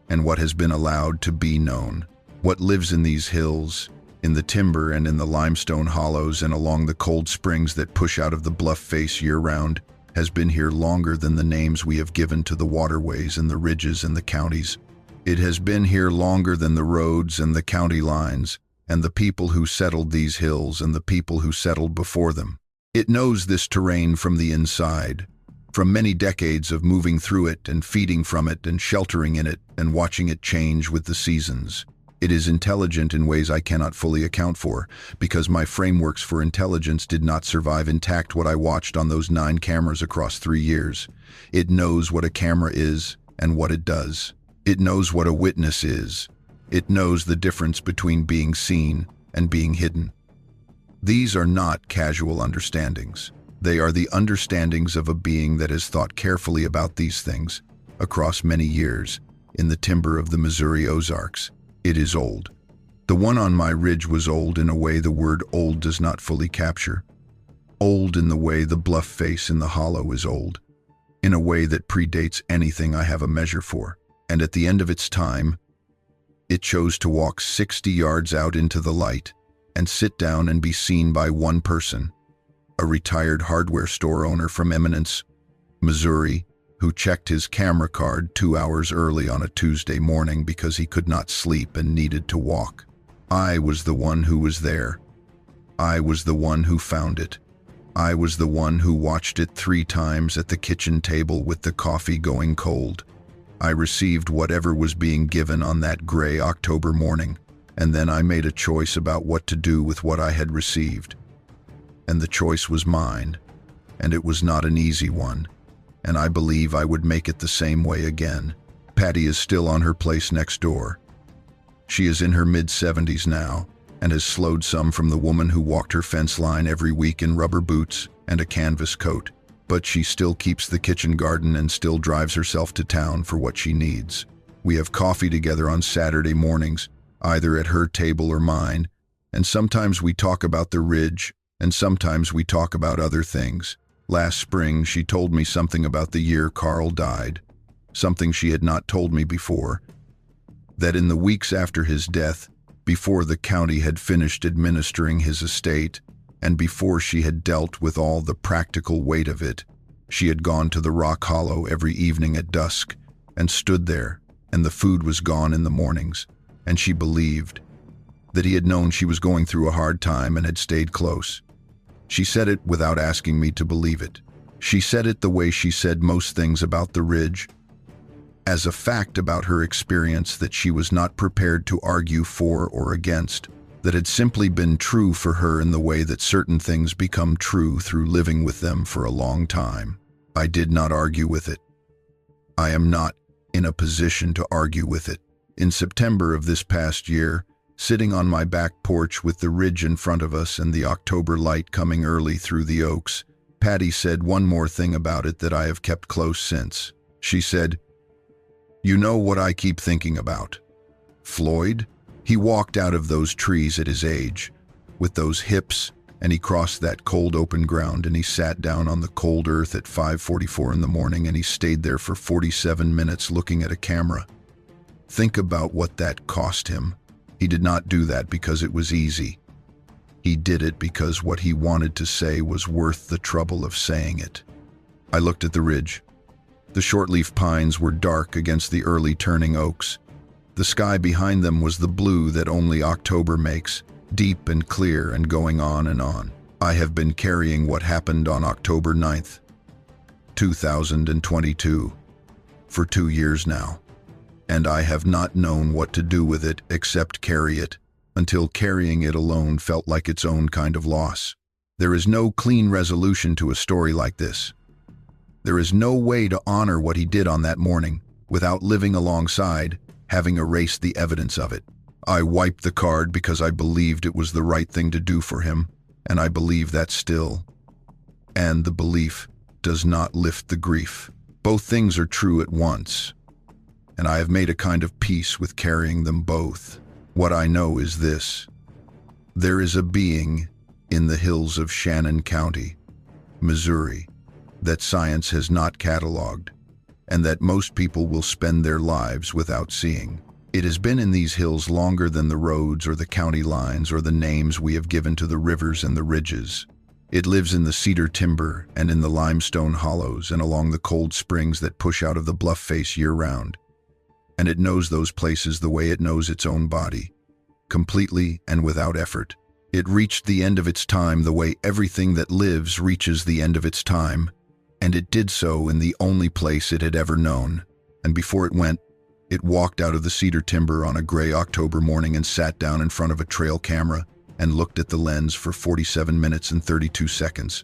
and what has been allowed to be known. What lives in these hills, in the timber and in the limestone hollows and along the cold springs that push out of the bluff face year-round, has been here longer than the names we have given to the waterways and the ridges and the counties. It has been here longer than the roads and the county lines, and the people who settled these hills and the people who settled before them. It knows this terrain from the inside, from many decades of moving through it and feeding from it and sheltering in it and watching it change with the seasons. It is intelligent in ways I cannot fully account for, because my frameworks for intelligence did not survive intact what I watched on those 9 cameras across 3 years. It knows what a camera is and what it does. It knows what a witness is. It knows the difference between being seen and being hidden. These are not casual understandings. They are the understandings of a being that has thought carefully about these things across many years in the timber of the Missouri Ozarks. It is old. The one on my ridge was old in a way the word old does not fully capture. Old in the way the bluff face in the hollow is old, in a way that predates anything I have a measure for. And at the end of its time, it chose to walk 60 yards out into the light and sit down and be seen by one person, a retired hardware store owner from Eminence, Missouri, who checked his camera card 2 hours early on a Tuesday morning because he could not sleep and needed to walk. I was the one who was there. I was the one who found it. I was the one who watched it 3 times at the kitchen table with the coffee going cold. I received whatever was being given on that gray October morning, and then I made a choice about what to do with what I had received. And the choice was mine, and it was not an easy one, and I believe I would make it the same way again. Patty is still on her place next door. She is in her mid-70s now, and has slowed some from the woman who walked her fence line every week in rubber boots and a canvas coat. But she still keeps the kitchen garden and still drives herself to town for what she needs. We have coffee together on Saturday mornings, either at her table or mine, and sometimes we talk about the ridge, and sometimes we talk about other things. Last spring, she told me something about the year Carl died, something she had not told me before, that in the weeks after his death, before the county had finished administering his estate, and before she had dealt with all the practical weight of it, she had gone to the rock hollow every evening at dusk and stood there, and the food was gone in the mornings, and she believed that he had known she was going through a hard time and had stayed close. She said it without asking me to believe it. She said it the way she said most things about the ridge, as a fact about her experience that she was not prepared to argue for or against, that had simply been true for her in the way that certain things become true through living with them for a long time. I did not argue with it. I am not in a position to argue with it. In September of this past year, sitting on my back porch with the ridge in front of us and the October light coming early through the oaks, Patty said one more thing about it that I have kept close since. She said, "You know what I keep thinking about? Floyd? He walked out of those trees at his age, with those hips, and he crossed that cold open ground and he sat down on the cold earth at 5:44 in the morning and he stayed there for 47 minutes looking at a camera. Think about what that cost him. He did not do that because it was easy. He did it because what he wanted to say was worth the trouble of saying it. I looked at the ridge. The shortleaf pines were dark against the early turning oaks. The sky behind them was the blue that only October makes, deep and clear and going on and on. I have been carrying what happened on October 9th, 2022, for 2 years now, and I have not known what to do with it except carry it, until carrying it alone felt like its own kind of loss. There is no clean resolution to a story like this. There is no way to honor what he did on that morning without living alongside, having erased the evidence of it. I wiped the card because I believed it was the right thing to do for him, and I believe that still. And the belief does not lift the grief. Both things are true at once, and I have made a kind of peace with carrying them both. What I know is this: there is a being in the hills of Shannon County, Missouri, that science has not cataloged, and that most people will spend their lives without seeing. It has been in these hills longer than the roads or the county lines or the names we have given to the rivers and the ridges. It lives in the cedar timber and in the limestone hollows and along the cold springs that push out of the bluff face year-round. And it knows those places the way it knows its own body, completely and without effort. It reached the end of its time the way everything that lives reaches the end of its time, and it did so in the only place it had ever known. And before it went, it walked out of the cedar timber on a gray October morning and sat down in front of a trail camera and looked at the lens for 47 minutes and 32 seconds.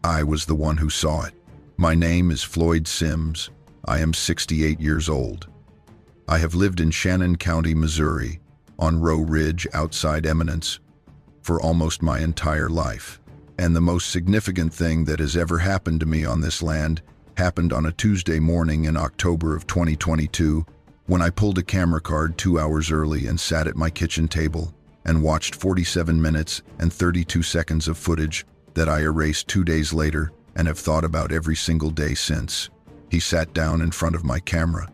I was the one who saw it. My name is Floyd Sims. I am 68 years old. I have lived in Shannon County, Missouri, on Row Ridge outside Eminence, for almost my entire life. And the most significant thing that has ever happened to me on this land happened on a Tuesday morning in October of 2022, when I pulled a camera card 2 hours early and sat at my kitchen table and watched 47 minutes and 32 seconds of footage that I erased 2 days later and have thought about every single day since. He sat down in front of my camera.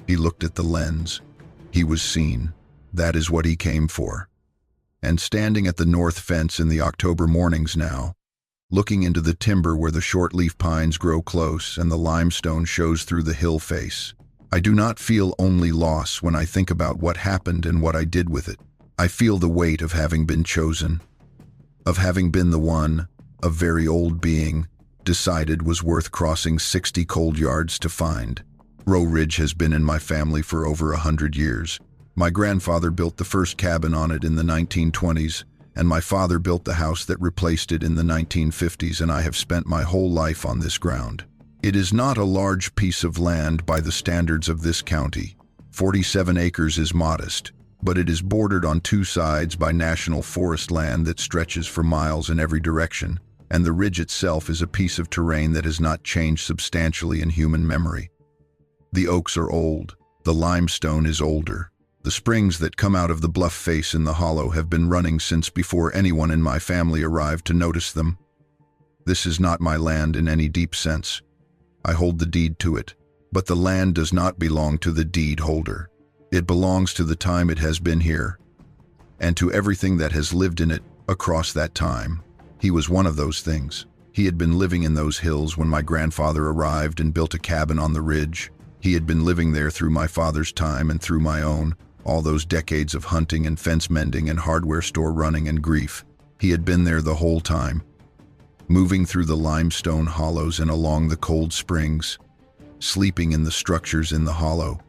He looked at the lens. He was seen. That is what he came for. And standing at the north fence in the October mornings now, looking into the timber where the shortleaf pines grow close and the limestone shows through the hill face, I do not feel only loss when I think about what happened and what I did with it. I feel the weight of having been chosen, of having been the one, a very old being, decided was worth crossing 60 cold yards to find. Row Ridge has been in my family for over 100 years. My grandfather built the first cabin on it in the 1920s, and my father built the house that replaced it in the 1950s, and I have spent my whole life on this ground. It is not a large piece of land by the standards of this county. 47 acres is modest, but it is bordered on 2 sides by national forest land that stretches for miles in every direction, and the ridge itself is a piece of terrain that has not changed substantially in human memory. The oaks are old. The limestone is older. The springs that come out of the bluff face in the hollow have been running since before anyone in my family arrived to notice them. This is not my land in any deep sense. I hold the deed to it, but the land does not belong to the deed holder. It belongs to the time it has been here, and to everything that has lived in it across that time. He was one of those things. He had been living in those hills when my grandfather arrived and built a cabin on the ridge. He had been living there through my father's time and through my own, all those decades of hunting and fence mending and hardware store running and grief. He had been there the whole time, moving through the limestone hollows and along the cold springs, sleeping in the structures in the hollow,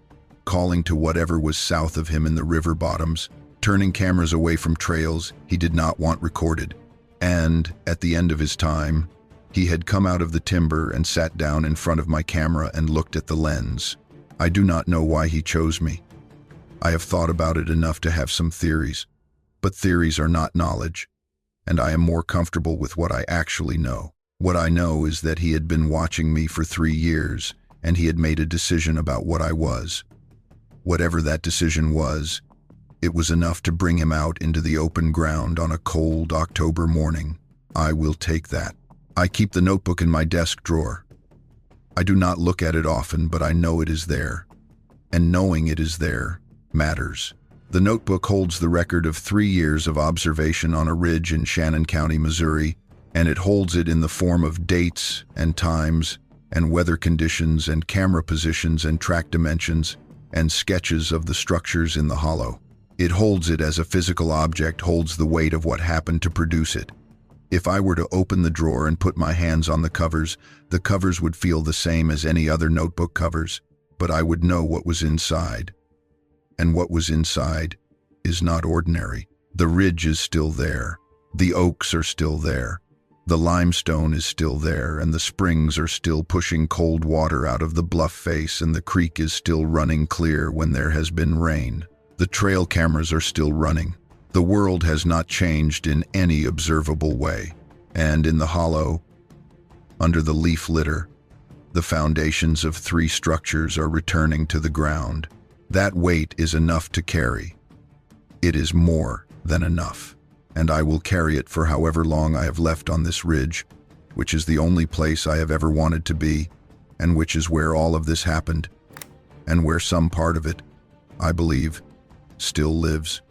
calling to whatever was south of him in the river bottoms, turning cameras away from trails he did not want recorded. And, at the end of his time, he had come out of the timber and sat down in front of my camera and looked at the lens. I do not know why he chose me. I have thought about it enough to have some theories, but theories are not knowledge, and I am more comfortable with what I actually know. What I know is that he had been watching me for 3 years, and he had made a decision about what I was. Whatever that decision was, it was enough to bring him out into the open ground on a cold October morning. I will take that. I keep the notebook in my desk drawer. I do not look at it often, but I know it is there, and knowing it is there matters. The notebook holds the record of 3 years of observation on a ridge in Shannon County, Missouri, and it holds it in the form of dates and times and weather conditions and camera positions and track dimensions and sketches of the structures in the hollow. It holds it as a physical object, holds the weight of what happened to produce it. If I were to open the drawer and put my hands on the covers would feel the same as any other notebook covers, but I would know what was inside. And what was inside is not ordinary. The ridge is still there. The oaks are still there. The limestone is still there, and the springs are still pushing cold water out of the bluff face, and the creek is still running clear when there has been rain. The trail cameras are still running. The world has not changed in any observable way. And in the hollow, under the leaf litter, the foundations of 3 structures are returning to the ground. That weight is enough to carry. It is more than enough. And I will carry it for however long I have left on this ridge, which is the only place I have ever wanted to be, and which is where all of this happened, and where some part of it, I believe, still lives.